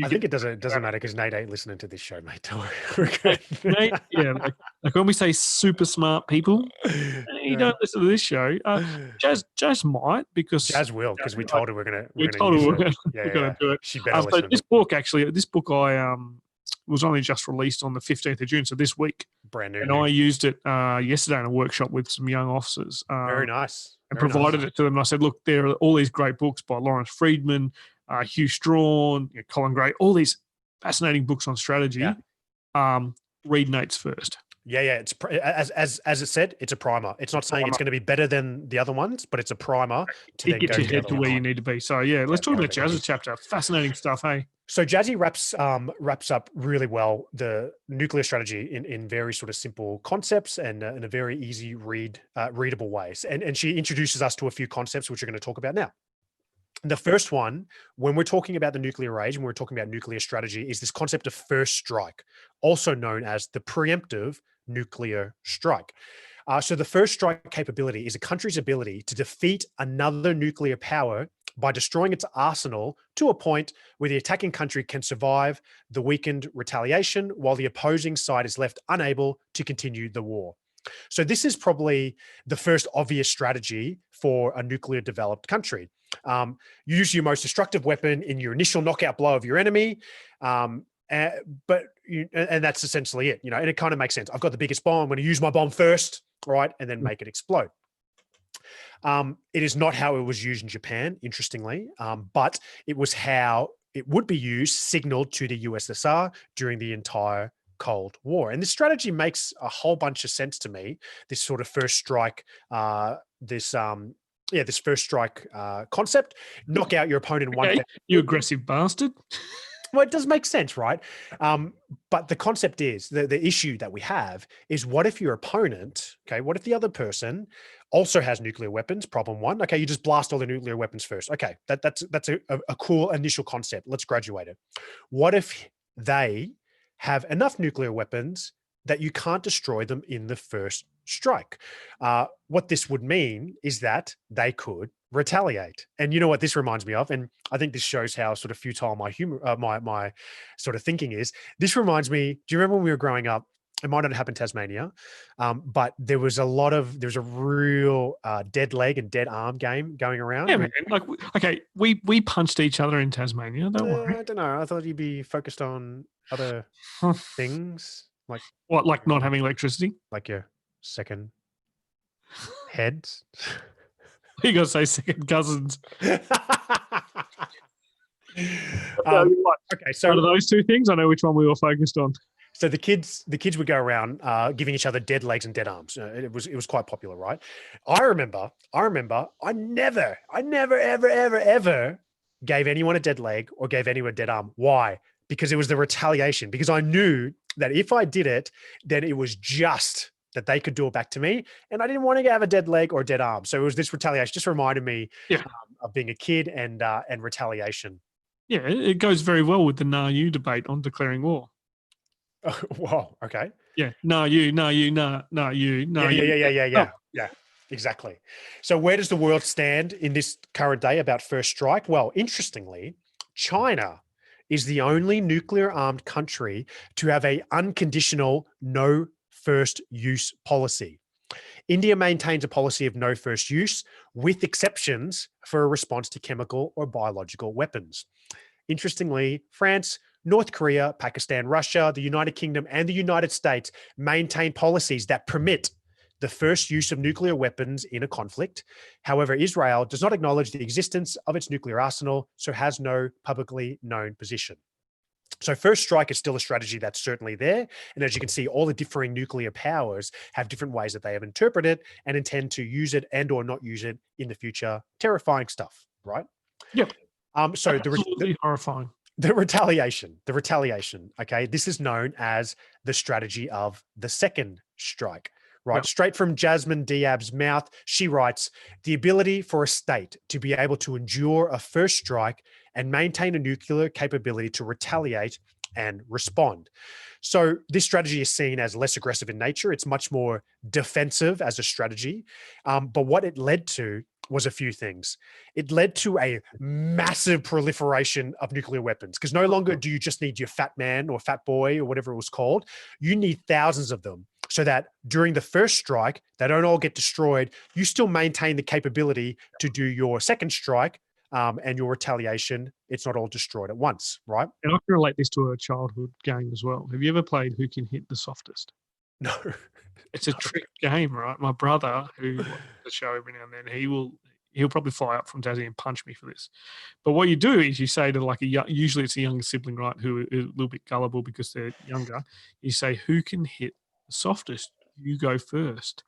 I think it doesn't matter because Nate ain't listening to this show, mate. Nate, like when we say super smart people, you don't listen to this show. Jazz might because Jazz will because we told her we're gonna do it. She better listen. So this book I was only just released on the 15th of June, so this week, brand new, and I used it yesterday in a workshop with some young officers. Very nice. And provided it to them. And I said, look, there are all these great books by Lawrence Friedman, Hugh Strawn, Colin Gray, all these fascinating books on strategy. Read Nate's first. It's as it said, it's a primer. It's not saying it's going to be better than the other ones, but it's a primer to then get you head to where you need to be. So let's talk about Jazz's chapter. Fascinating stuff, hey. So Jazzy wraps up really well the nuclear strategy in very sort of simple concepts and in a very easy readable ways. And she introduces us to a few concepts which we're going to talk about now. The first one, when we're talking about the nuclear age, when we're talking about nuclear strategy, is this concept of first strike, also known as the preemptive nuclear strike. So the first strike capability is a country's ability to defeat another nuclear power by destroying its arsenal to a point where the attacking country can survive the weakened retaliation while the opposing side is left unable to continue the war. So this is probably the first obvious strategy for a nuclear developed country. Use your most destructive weapon in your initial knockout blow of your enemy. And that's essentially it, and it kind of makes sense. I've got the biggest bomb. I'm going to use my bomb first, right? And then make it explode. It is not how it was used in Japan, interestingly, but it was how it would be used, signaled to the USSR during the entire Cold War. And this strategy makes a whole bunch of sense to me. This sort of first strike, this first strike concept, knock out your opponent in one. You aggressive bastard. Well, it does make sense, right? But the concept is the issue that we have is, what if your opponent, okay, what if the other person also has nuclear weapons? Problem one. Okay, you just blast all the nuclear weapons first. Okay, that's a cool initial concept. Let's graduate it. What if they have enough nuclear weapons that you can't destroy them in the first strike? What this would mean is that they could retaliate. And you know what this reminds me of? And I think this shows how sort of futile my my sort of thinking is. This reminds me, do you remember when we were growing up? It might not happen in Tasmania, but there's a real dead leg and dead arm game going around. Yeah, man. Like, okay, we punched each other in Tasmania. Don't worry. I don't know. I thought you'd be focused on other things, like What, like not having electricity? like your second heads. You got to say second cousins. Okay, so out of those two things, I know which one we were focused on. So the kids would go around giving each other dead legs and dead arms. It was quite popular, right? I remember I never ever gave anyone a dead leg or gave anyone a dead arm. Why? Because it was the retaliation. Because I knew that if I did it, then it was just that they could do it back to me, and I didn't want to have a dead leg or a dead arm. So it was this retaliation. Just reminded me of being a kid and retaliation. Yeah, it goes very well with the "nah you" debate on declaring war. Oh, wow. Okay. Yeah. No, you. No, you. No, no, you. No, you. Yeah. Exactly. So where does the world stand in this current day about first strike? Well, interestingly, China is the only nuclear armed country to have a unconditional no first use policy. India maintains a policy of no first use, with exceptions for a response to chemical or biological weapons. Interestingly, France, North Korea, Pakistan, Russia, the United Kingdom, and the United States maintain policies that permit the first use of nuclear weapons in a conflict. However, Israel does not acknowledge the existence of its nuclear arsenal, so has no publicly known position. So first strike is still a strategy that's certainly there. And as you can see, all the differing nuclear powers have different ways that they have interpreted it and intend to use it and or not use it in the future. Terrifying stuff, right? Yep. So absolutely horrifying. The retaliation. Okay. This is known as the strategy of the second strike, right? Yep. Straight from Jasmine Diab's mouth, she writes, the ability for a state to be able to endure a first strike and maintain a nuclear capability to retaliate and respond. So this strategy is seen as less aggressive in nature. It's much more defensive as a strategy. But what it led to was a few things. It led to a massive proliferation of nuclear weapons, because no longer do you just need your fat man or fat boy or whatever it was called. You need thousands of them, so that during the first strike, they don't all get destroyed. You still maintain the capability to do your second strike and your retaliation. It's not all destroyed at once, right? And I can relate this to a childhood game as well. Have you ever played Who Can Hit the Softest? No. It's a trick game, right? My brother, who watches the show every now and then, he'll probably fly up from Tassie and punch me for this. But what you do is you say to usually it's a younger sibling, right, who is a little bit gullible because they're younger. You say, who can hit the softest? You go first.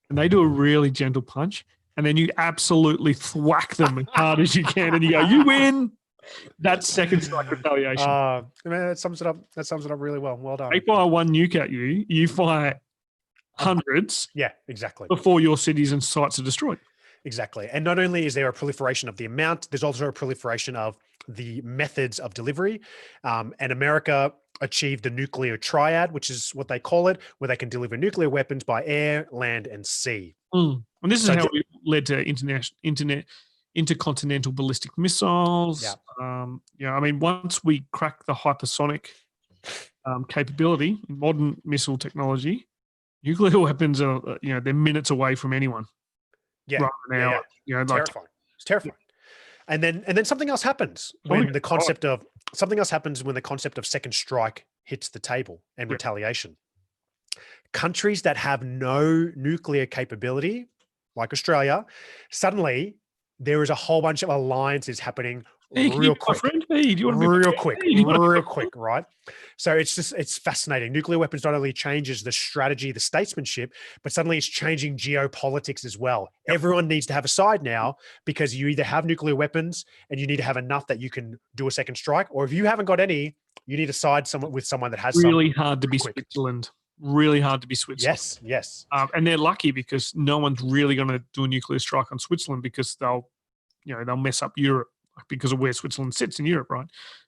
And they do a really gentle punch. And then you absolutely thwack them as hard as you can. And you go, you win. That's second strike retaliation. Man, that sums it up. That sums it up really well. Well done. They fire one nuke at you. You fire hundreds. Yeah, exactly. Before your cities and sites are destroyed. Exactly. And not only is there a proliferation of the amount, there's also a proliferation of the methods of delivery. And America achieved the nuclear triad, which is what they call it, where they can deliver nuclear weapons by air, land, and sea. And this is how it led to intercontinental ballistic missiles. Yeah. I mean, once we crack the hypersonic capability in modern missile technology, nuclear weapons are, they're minutes away from anyone. Yeah. Right now, terrifying. It's terrifying. And then something else happens when the concept of second strike hits the table and retaliation. Countries that have no nuclear capability, like Australia, suddenly there is a whole bunch of alliances happening Hey, can you real be my quick. friend? Hey, do you want to be my Real friend? quick, Hey, do you wanna be my real friend? quick, right? So it's fascinating. Nuclear weapons not only changes the strategy, the statesmanship, but suddenly it's changing geopolitics as well. Everyone needs to have a side now because you either have nuclear weapons and you need to have enough that you can do a second strike, or if you haven't got any, you need to side with someone that has Really some. hard to be quick. Switzerland. Really hard to be Switzerland. Yes. And they're lucky because no one's really going to do a nuclear strike on Switzerland because they'll mess up Europe because of where Switzerland sits in Europe, right?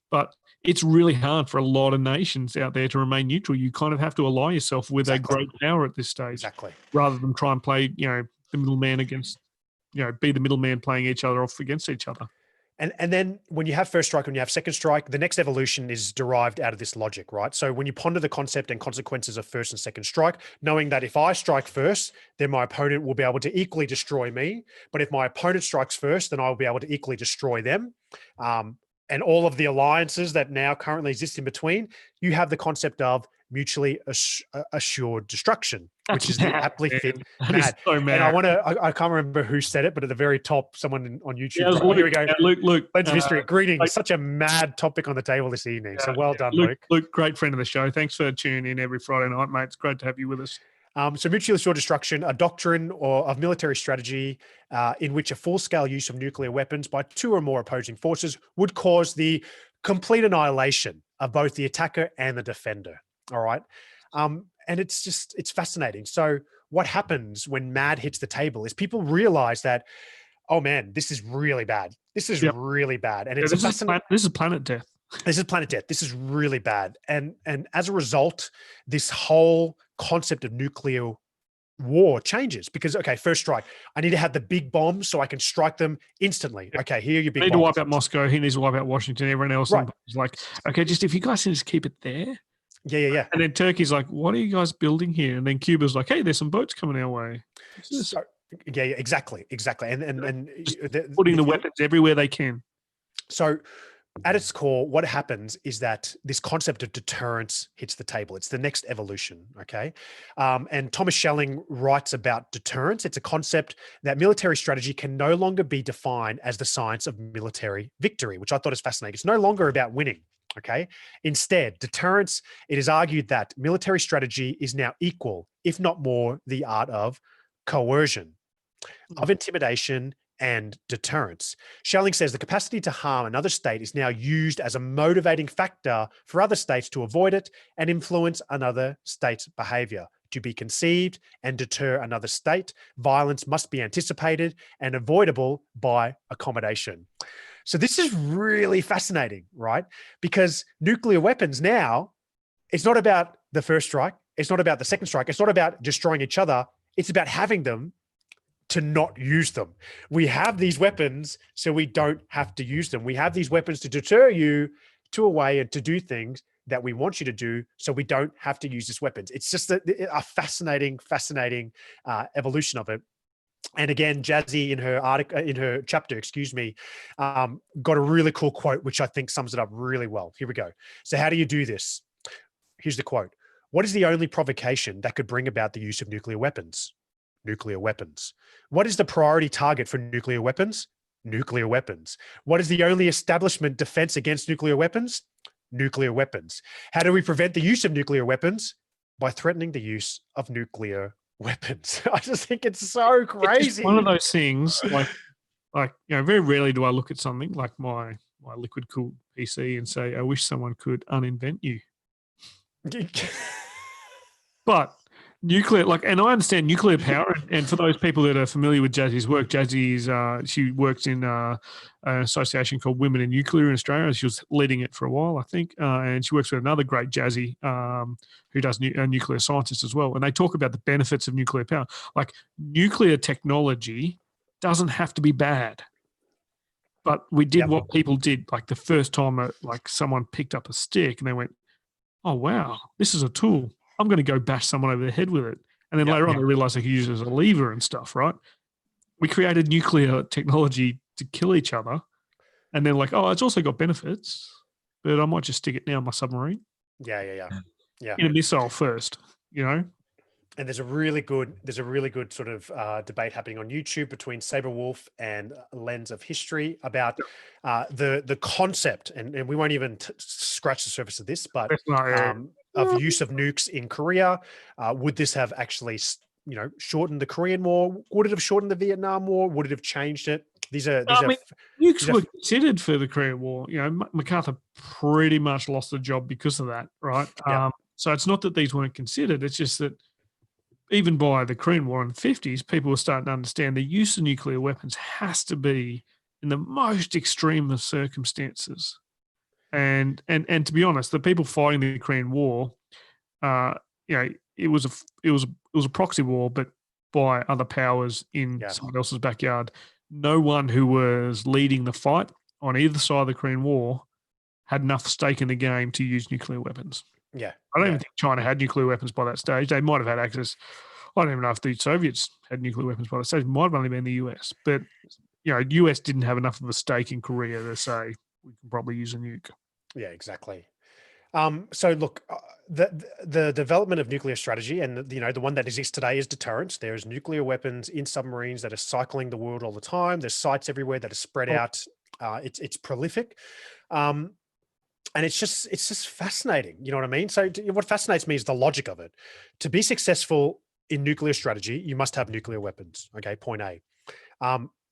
But it's really hard for a lot of nations out there to remain neutral. You kind of have to ally yourself with a great power at this stage, Exactly. rather than try and play, the middleman against, be the middleman playing each other off against each other. And then when you have first strike, when you have second strike, the next evolution is derived out of this logic, right? So when you ponder the concept and consequences of first and second strike, knowing that if I strike first, then my opponent will be able to equally destroy me. But if my opponent strikes first, then I'll be able to equally destroy them. And all of the alliances that now currently exist in between, you have the concept of mutually assured destruction, which is the aptly fit mad. So mad. And I can't remember who said it, but at the very top, someone on YouTube. Yeah, Luke, here we go. Luke. Lens of History. Greetings. Such a mad topic on the table this evening. So well done, Luke. Luke, great friend of the show. Thanks for tuning in every Friday night, mate. It's great to have you with us. So mutually assured destruction, a doctrine of military strategy in which a full-scale use of nuclear weapons by two or more opposing forces would cause the complete annihilation of both the attacker and the defender. All right. And it's fascinating. So what happens when MAD hits the table is people realize that, oh man, this is really bad. This is really bad. And this is planet death. This is planet death. This is really bad. And as a result, this whole concept of nuclear war changes because, okay, first strike, I need to have the big bombs so I can strike them instantly. Okay, here are your big bombs. Need to wipe out Moscow. He needs to wipe out Washington. Everyone else is like, okay, just if you guys can just keep it there. Yeah. And then Turkey's like, what are you guys building here? And then Cuba's like, hey, there's some boats coming our way. So, yeah, exactly. And putting the weapons everywhere they can. So at its core, what happens is that this concept of deterrence hits the table. It's the next evolution, okay? And Thomas Schelling writes about deterrence. It's a concept that military strategy can no longer be defined as the science of military victory, which I thought is fascinating. It's no longer about winning, okay? Instead, deterrence, it is argued that military strategy is now equal, if not more, the art of coercion, of intimidation, and deterrence. Schelling says the capacity to harm another state is now used as a motivating factor for other states to avoid it and influence another state's behavior. To be conceived and deter another state, violence must be anticipated and avoidable by accommodation. So this is really fascinating, right? Because nuclear weapons now, it's not about the first strike. It's not about the second strike. It's not about destroying each other. It's about having them to not use them. We have these weapons so we don't have to use them. We have these weapons to deter you to a way and to do things that we want you to do so we don't have to use these weapons. It's just a fascinating evolution of it. And again, Jazzy in her chapter, got a really cool quote, which I think sums it up really well. Here we go. So how do you do this? Here's the quote. What is the only provocation that could bring about the use of nuclear weapons? Nuclear weapons. What is the priority target for nuclear weapons? Nuclear weapons. What is the only establishment defense against nuclear weapons? Nuclear weapons. How do we prevent the use of nuclear weapons? By threatening the use of nuclear weapons. I just think it's so crazy. It's one of those things, very rarely do I look at something like my liquid cooled PC and say, I wish someone could uninvent you. But nuclear, and I understand nuclear power, and for those people that are familiar with Jazzy's work, she works in an association called Women in Nuclear in Australia. She was leading it for a while, I think, and she works with another great Jazzy who does nuclear scientist as well, and they talk about the benefits of nuclear power. Like, nuclear technology doesn't have to be bad, but we did what people did, like the first time someone picked up a stick and they went, oh, wow, this is a tool. I'm going to go bash someone over the head with it. And then later on, they realized they could use it as a lever and stuff, right? We created nuclear technology to kill each other. And then it's also got benefits, but I might just stick it now in my submarine. Yeah. In a missile first, And there's a really good sort of debate happening on YouTube between Saber Wolf and Lens of History about the concept, and we won't even scratch the surface of this, but That's not, of use of nukes in Korea. Would this have actually, shortened the Korean War? Would it have shortened the Vietnam War? Would it have changed it? These are nukes were considered for the Korean War. MacArthur pretty much lost the job because of that, right? Yeah. So it's not that these weren't considered. It's just that even by the Korean War in the 50s, people were starting to understand the use of nuclear weapons has to be in the most extreme of circumstances. And to be honest, the people fighting the Korean War, it was a proxy war, but by other powers in someone else's backyard. No one who was leading the fight on either side of the Korean War had enough stake in the game to use nuclear weapons. Yeah. I don't even think China had nuclear weapons by that stage. They might have had access. I don't even know if the Soviets had nuclear weapons by that stage. It might have only been the US. But, US didn't have enough of a stake in Korea to say we can probably use a nuke. Yeah, exactly. So look, the development of nuclear strategy, and the one that exists today is deterrence. There's nuclear weapons in submarines that are cycling the world all the time. There's sites everywhere that are spread out. It's prolific. And it's just fascinating. You know what I mean? So what fascinates me is the logic of it. To be successful in nuclear strategy, you must have nuclear weapons. Okay, point A.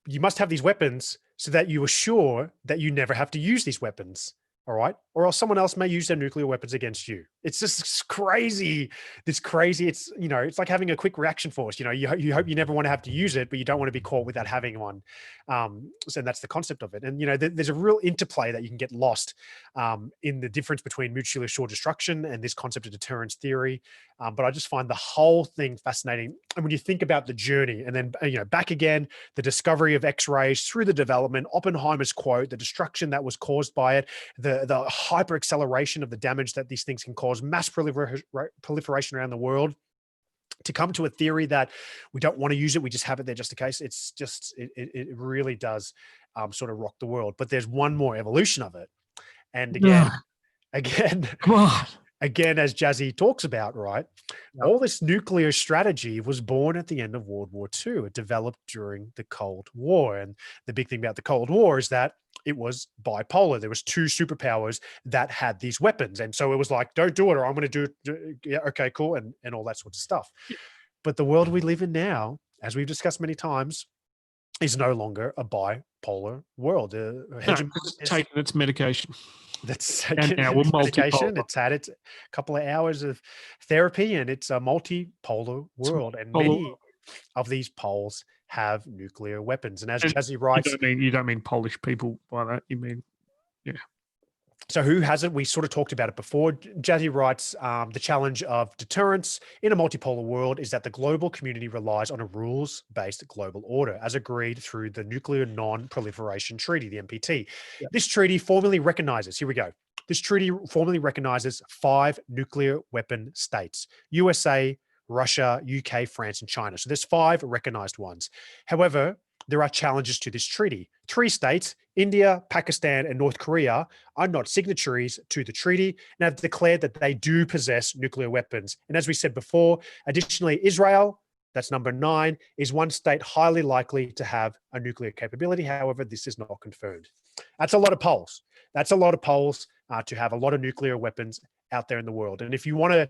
You must have these weapons so that you are sure that you never have to use these weapons. All right. Or else someone else may use their nuclear weapons against you. It's just crazy. It's crazy. It's, it's like having a quick reaction force. You hope you never want to have to use it, but you don't want to be caught without having one. So that's the concept of it. And, there's a real interplay that you can get lost in the difference between mutually assured destruction and this concept of deterrence theory. But I just find the whole thing fascinating. And when you think about the journey and then, back again, the discovery of X-rays through the development, Oppenheimer's quote, the destruction that was caused by it, the hyper acceleration of the damage that these things can cause, mass proliferation around the world, to come to a theory that we don't want to use it, we just have it there just in case. It's just, it really does sort of rock the world. But there's one more evolution of it. And again, come on. Again, as Jazzy talks about, right? Yep. All this nuclear strategy was born at the end of World War II. It developed during the Cold War. And the big thing about the Cold War is that it was bipolar. There was two superpowers that had these weapons. And so it was like, don't do it, or I'm going to do it. Yeah, okay, cool. And all that sort of stuff. But the world we live in now, as we've discussed many times, is no longer a bipolar world. It's taking its medication. That's now we're medication. It's had its couple of hours of therapy, and it's a multipolar world. And many of these poles have nuclear weapons. And as Jazzy writes, you don't mean Polish people by that. You mean, yeah. So who has it? We sort of talked about it before. Jazzy writes, the challenge of deterrence in a multipolar world is that the global community relies on a rules-based global order, as agreed through the Nuclear Non-Proliferation Treaty, the NPT. Yep. This treaty formally recognizes, here we go. This treaty formally recognizes 5 nuclear weapon states: USA, Russia, UK, France, and China. So there's 5 recognized ones. However, there are challenges to this treaty. 3 states, India, Pakistan, and North Korea, are not signatories to the treaty and have declared that they do possess nuclear weapons. And as we said before, additionally, Israel, that's number 9, is one state highly likely to have a nuclear capability. However, this is not confirmed. That's a lot of polls. That's a lot of polls to have a lot of nuclear weapons out there in the world. And if you want to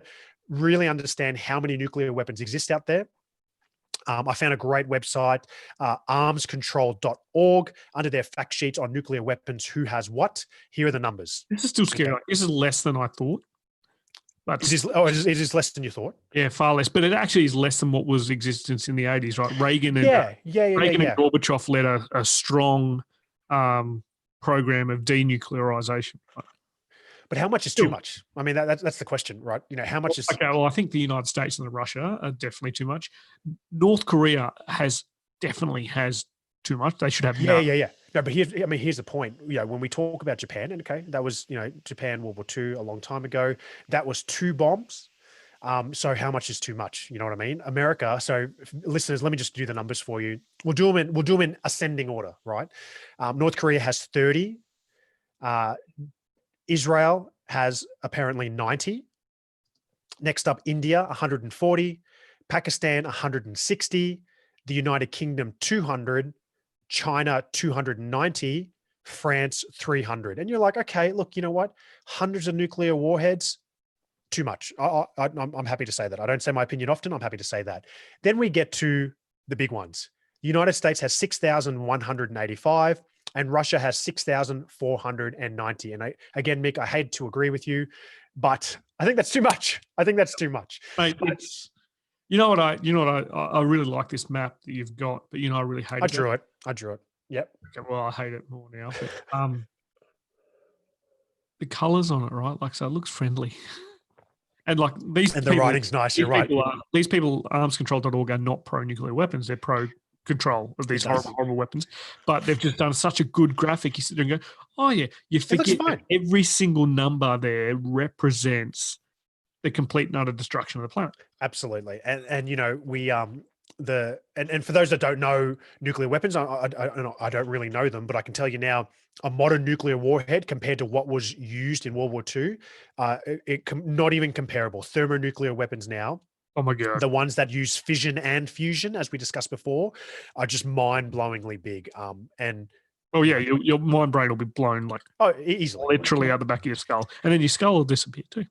really understand how many nuclear weapons exist out there, I found a great website, armscontrol.org, under their fact sheets on nuclear weapons, who has what. Here are the numbers. This is still scary. Okay. This is less than I thought. But it is less than you thought? Yeah, far less. But it actually is less than what was existence in the 80s, right? Reagan and Reagan and Gorbachev led a strong program of denuclearization. But how much is too much? I mean, that's the question, right? How much is... Okay, well, I think the United States and Russia are definitely too much. North Korea definitely has too much. They should have none. Yeah. No, but here's the point. When we talk about Japan, and okay, that was, Japan, World War II, a long time ago. That was 2 bombs. So how much is too much? You know what I mean? America. So listeners, let me just do the numbers for you. We'll do them in ascending order, right? North Korea has 30. Israel has apparently 90. Next up, India, 140. Pakistan 160, the United Kingdom 200, China 290, France 300. And you're like, okay, look, you know what? Hundreds of nuclear warheads, too much. I'm happy to say that. I don't say my opinion often. I'm happy to say that. Then we get to the big ones. The United States has 6,185 and Russia has 6,490. And again, Mick, I hate to agree with you, but I think that's too much. I think that's too much. Mate, you know what I really like this map that you've got, but I really hate it. I drew it. Yep. Okay, well, I hate it more now. But, the colours on it, right? Like, so it looks friendly. And like these, and the writing's nice. You're right. These people, armscontrol.org, are not pro-nuclear weapons. They're pro-control of these horrible weapons. But they've just done such a good graphic. You sit there and go, "Oh yeah," you forget that every single number there represents the complete and utter destruction of the planet. Absolutely, and we and for those that don't know nuclear weapons, I don't really know them, but I can tell you now, a modern nuclear warhead compared to what was used in World War II, not even comparable. Thermonuclear weapons now, oh my God, the ones that use fission and fusion, as we discussed before, are just mind-blowingly big. And oh yeah, your mind brain will be blown easily, literally out the back of your skull, and then your skull will disappear too.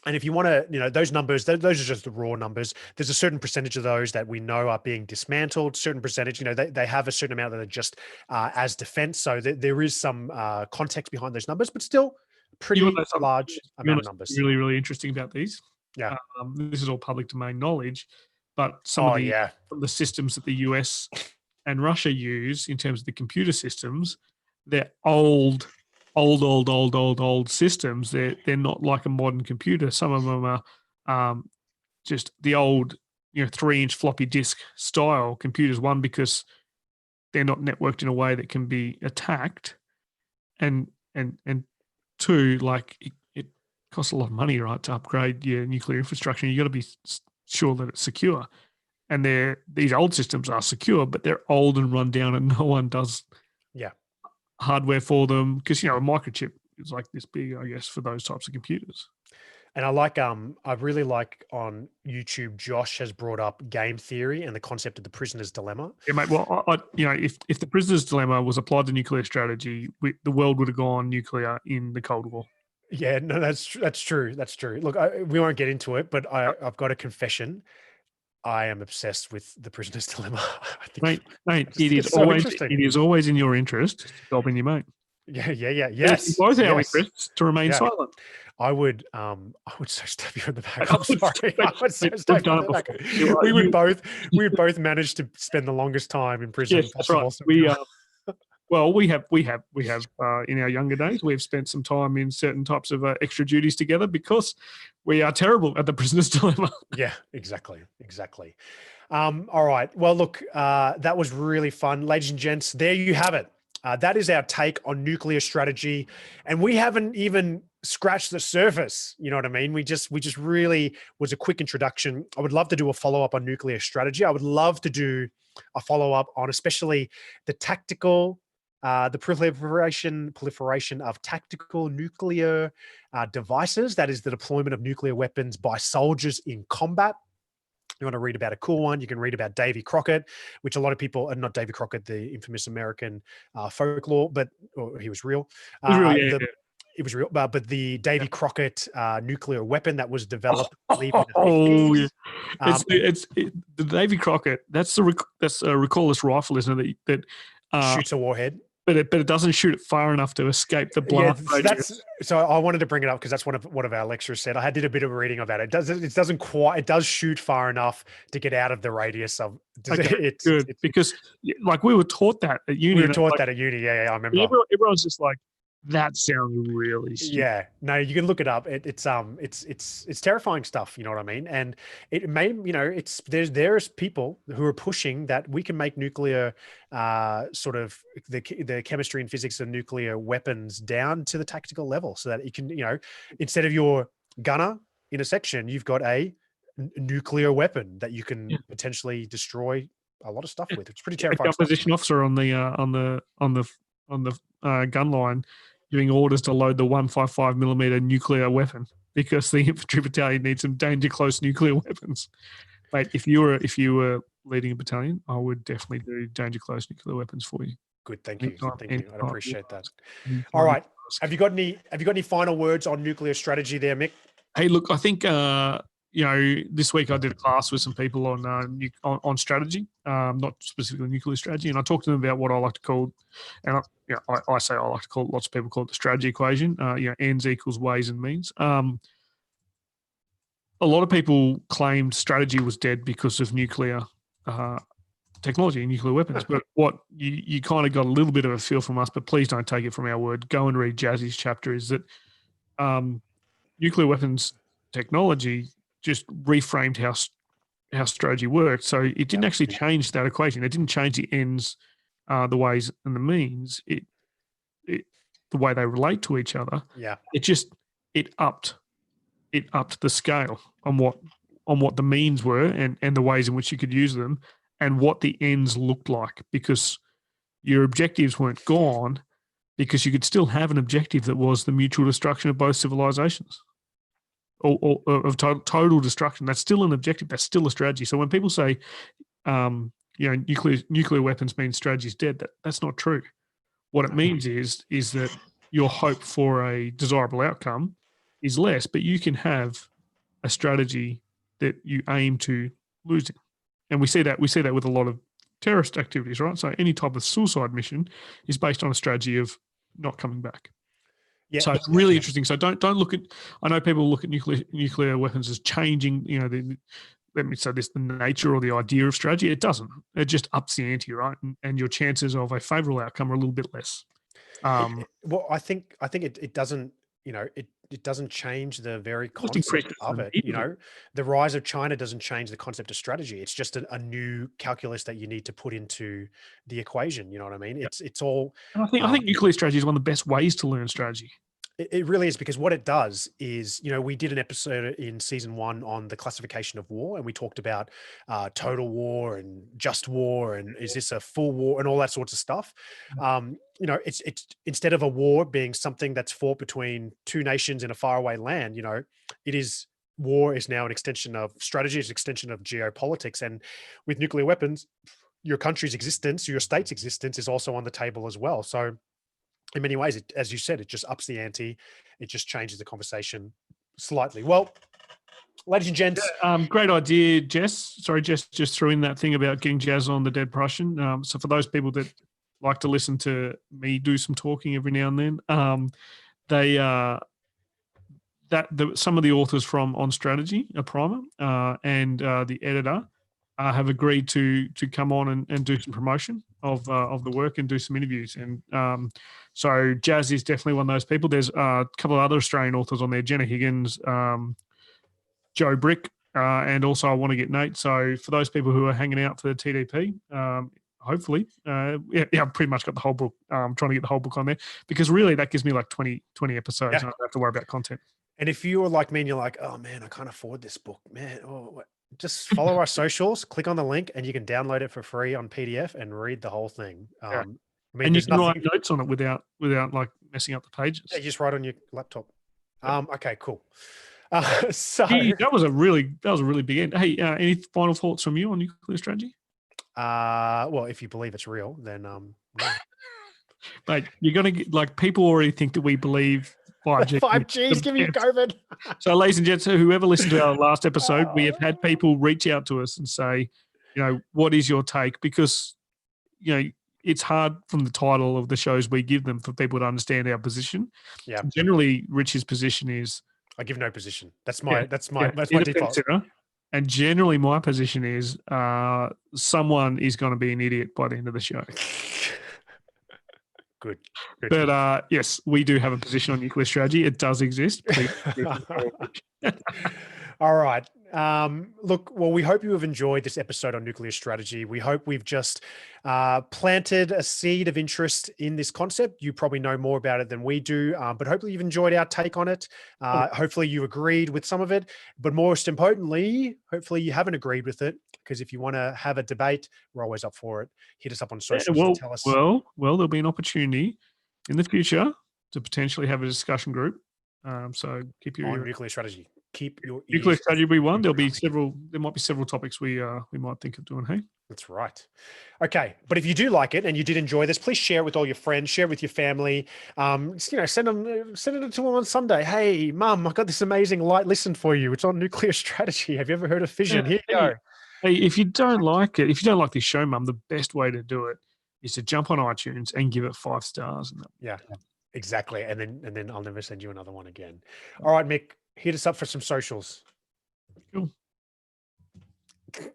And if you want to, those numbers, those are just the raw numbers. There's a certain percentage of those that we know are being dismantled, certain percentage, they have a certain amount that are just as defense. So there is some context behind those numbers, but still pretty large amount of numbers. Really, really interesting about these. Yeah. This is all public domain knowledge, but some of the systems that the US and Russia use in terms of the computer systems, they're old systems. They're not like a modern computer. Some of them are just the old 3-inch floppy disk style computers. One, because they're not networked in a way that can be attacked, and two, like it costs a lot of money, right, to upgrade your nuclear infrastructure. You got to be sure that it's secure. And these old systems are secure, but they're old and run down, and no one does hardware for them, because a microchip is like this big, I guess, for those types of computers. And I really like on YouTube, Josh has brought up game theory and the concept of the prisoner's dilemma. Yeah, mate. Well, if the prisoner's dilemma was applied to nuclear strategy, the world would have gone nuclear in the Cold War. Yeah, no, that's true. That's true. Look, we won't get into it, but I've got a confession. I am obsessed with the prisoner's dilemma. I think mate, it is always in your interest to help in your mate. Yeah. Yes. It's both our interests to remain silent. I would so stab you in the back. I'm sorry. I would so stab you in the back. We would both manage to spend the longest time in prison. Yes, that's right. We have in our younger days, we have spent some time in certain types of extra duties together because we are terrible at the prisoner's dilemma. Yeah, exactly. All right. Well, look, that was really fun. Ladies and gents, there you have it. That is our take on nuclear strategy. And we haven't even scratched the surface. You know what I mean? We just really was a quick introduction. I would love to do a follow-up on nuclear strategy. I would love to do a follow-up on especially the tactical, the proliferation of tactical nuclear devices. That is the deployment of nuclear weapons by soldiers in combat. You want to read about a cool one, you can read about Davy Crockett, which a lot of people, and not Davy Crockett, the infamous American folklore, but he was real. It was real, but the Davy Crockett nuclear weapon that was developed. The Davy Crockett. That's a recordless rifle, isn't it? That shoots a warhead. But it doesn't shoot it far enough to escape the blast. Yeah, so I wanted to bring it up because that's what one of our lecturers said. I did a bit of reading about it. It does shoot far enough to get out of the radius of. It's good because like we were taught that at uni. We were taught that at uni. Yeah, I remember. Everyone's just like, that sounds really stupid. Yeah, no, you can look it up. It's terrifying stuff. You know what I mean? And it may, there's people who are pushing that we can make nuclear, sort of the chemistry and physics of nuclear weapons down to the tactical level, so that it can, instead of your gunner in a section, you've got a nuclear weapon that you can potentially destroy a lot of stuff with. It's pretty terrifying. A composition officer on the gun line giving orders to load the 155 millimeter nuclear weapon because the infantry battalion needs some danger close nuclear weapons. Mate, if you were leading a battalion, I would definitely do danger close nuclear weapons for you. Good, thank you. Anytime, Thank you. I'd anytime, appreciate that. anytime All you right. ask. Have you got any final words on nuclear strategy there, Mick? Hey, look, I think this week I did a class with some people on strategy, not specifically nuclear strategy, and I talked to them about what I like to call, and I say I like to call it, lots of people call it the strategy equation. Ends equals ways and means. A lot of people claimed strategy was dead because of nuclear technology and nuclear weapons. But what you kind of got a little bit of a feel from us, but please don't take it from our word. Go and read Jazzy's chapter, is that nuclear weapons technology just reframed how strategy worked. So it didn't actually change that equation. It didn't change the ends, the ways and the means. It the way they relate to each other. Yeah. It upped the scale on what the means were and the ways in which you could use them and what the ends looked like, because your objectives weren't gone, because you could still have an objective that was the mutual destruction of both civilizations or of total destruction. That's still an objective. That's still a strategy. So when people say, nuclear weapons means strategy is dead, that's not true. What it means is that your hope for a desirable outcome is less, but you can have a strategy that you aim to losing. And we see that with a lot of terrorist activities, right? So any type of suicide mission is based on a strategy of not coming back. Yeah. So it's really interesting. So don't look at, I know people look at nuclear weapons as changing, let me say this, the nature or the idea of strategy. It doesn't. It just ups the ante, right? And your chances of a favorable outcome are a little bit less. Well, I think it doesn't, it doesn't change the very concept of it. The rise of China doesn't change the concept of strategy. It's just a new calculus that you need to put into the equation. You know what I mean? Yeah. It's all. And I think nuclear strategy is one of the best ways to learn strategy. It really is, because what it does is, we did an episode in season 1 on the classification of war, and we talked about total war and just war, and is this a full war and all that sorts of stuff. It's instead of a war being something that's fought between two nations in a faraway land, war is now an extension of strategy, it's an extension of geopolitics. And with nuclear weapons, your country's existence, your state's existence is also on the table as well. So in many ways, as you said, it just ups the ante. It just changes the conversation slightly. Well, ladies and gents. Great idea, Jess. Sorry, Jess just threw in that thing about getting Jazz on the Dead Prussian. So for those people that like to listen to me do some talking every now and then, some of the authors from On Strategy, a primer, and the editor have agreed to come on and do some promotion of the work and do some interviews. And so Jazz is definitely one of those people. There's a couple of other Australian authors on there, Jenna Higgins, Joe Brick, and also I Want to Get Nate. So for those people who are hanging out for the TDP, hopefully, I've pretty much got the whole book. I'm trying to get the whole book on there, because really that gives me like 20 episodes. And I don't have to worry about content. And if you were like me and you're like, oh man, I can't afford this book, man. Just follow our socials, click on the link, and you can download it for free on PDF and read the whole thing. And you can write notes on it without like messing up the pages. Yeah, you just write on your laptop. Okay, cool. So that was a really big end. Hey, any final thoughts from you on nuclear strategy? Well, if you believe it's real, then no. Mate, you're gonna get, like, people already think that we believe 5G. 5G is giving you COVID. So, ladies and gents, whoever listened to our last episode, we have had people reach out to us and say, what is your take? Because, it's hard from the title of the shows we give them for people to understand our position. Yeah. Generally, Rich's position is, I give no position. That's my default. And generally, my position is someone is going to be an idiot by the end of the show. Good. But yes, we do have a position on nuclear strategy. It does exist. All right. Look, well, we hope you have enjoyed this episode on nuclear strategy. We hope we've just planted a seed of interest in this concept. You probably know more about it than we do, but hopefully you've enjoyed our take on it. Hopefully you agreed with some of it, but most importantly, hopefully you haven't agreed with it, because if you want to have a debate, we're always up for it. Hit us up on socials and tell us. Well, there'll be an opportunity in the future to potentially have a discussion group. So keep your nuclear strategy. keep your nuclear ears. strategy will be one. There'll be several. There might be several topics we might think of doing. Hey, That's right. Okay, but if you do like it and you did enjoy this, please share it with all your friends, share it with your family. Send it to them on Sunday. Hey, Mum, I got this amazing light listen for you. It's on nuclear strategy. Have you ever heard of fission? Here you go. Hey, if you don't like it, if you don't like this show, Mum, the best way to do it is to jump on iTunes and give it 5 stars. Yeah, exactly. And then I'll never send you another one again. All right, Mick, hit us up for some socials. Cool.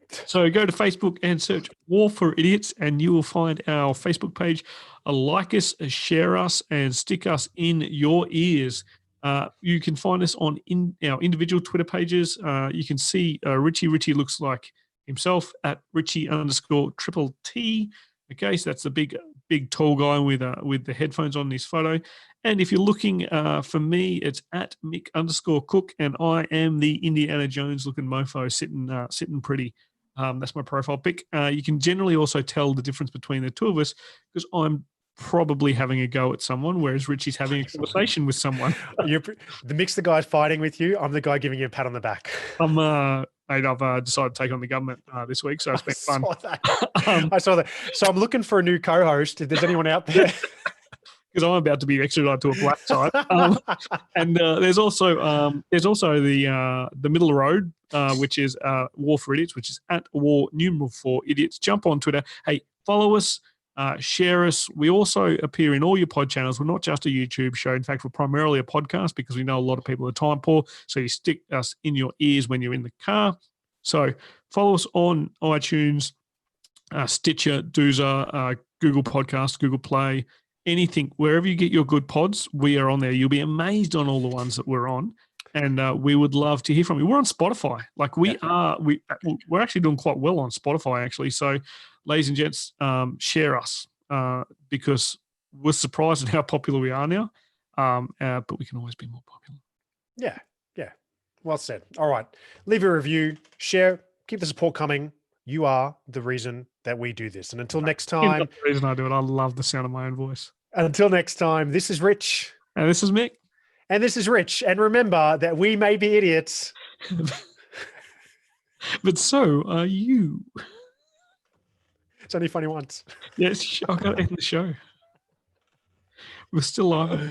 So go to Facebook and search War for Idiots, and you will find our Facebook page. Like us, share us, and stick us in your ears. You can find us on our individual Twitter pages. You can see Richie. Richie looks like himself at Richie_T. Okay, so that's the big tall guy with the headphones on this photo. And if you're looking for me, it's at Mick_Cook, and I am the Indiana Jones looking mofo sitting pretty. That's my profile pic. You can generally also tell the difference between the two of us because I'm probably having a go at someone, whereas Richie's having a conversation with someone. Mick's the guy fighting with you. I'm the guy giving you a pat on the back. I've decided to take on the government this week, so it's been fun. I saw that. So I'm looking for a new co-host. If there's anyone out there. Because I'm about to be extradited to a black site. And there's also the middle road, which is War for Idiots, which is at War4 Idiots. Jump on Twitter. Hey, follow us, share us. We also appear in all your pod channels. We're not just a YouTube show. In fact, we're primarily a podcast because we know a lot of people are time poor. So you stick us in your ears when you're in the car. So follow us on iTunes, Stitcher, Doozer, Google Podcasts, Google Play, anything, wherever you get your good pods, we are on there. You'll be amazed on all the ones that we're on, and we would love to hear from you. We're on Spotify. Like we're actually doing quite well on Spotify, actually. So, ladies and gents, share us because we're surprised at how popular we are now, but we can always be more popular. Yeah. Well said. All right. Leave a review, share, keep the support coming. You are the reason that we do this. And until next time. The reason I do it, I love the sound of my own voice. Until next time, this is Rich. And this is Mick. And this is Rich. And remember that we may be idiots. But so are you. It's only funny once. Yes, I've got to end the show. We're still live.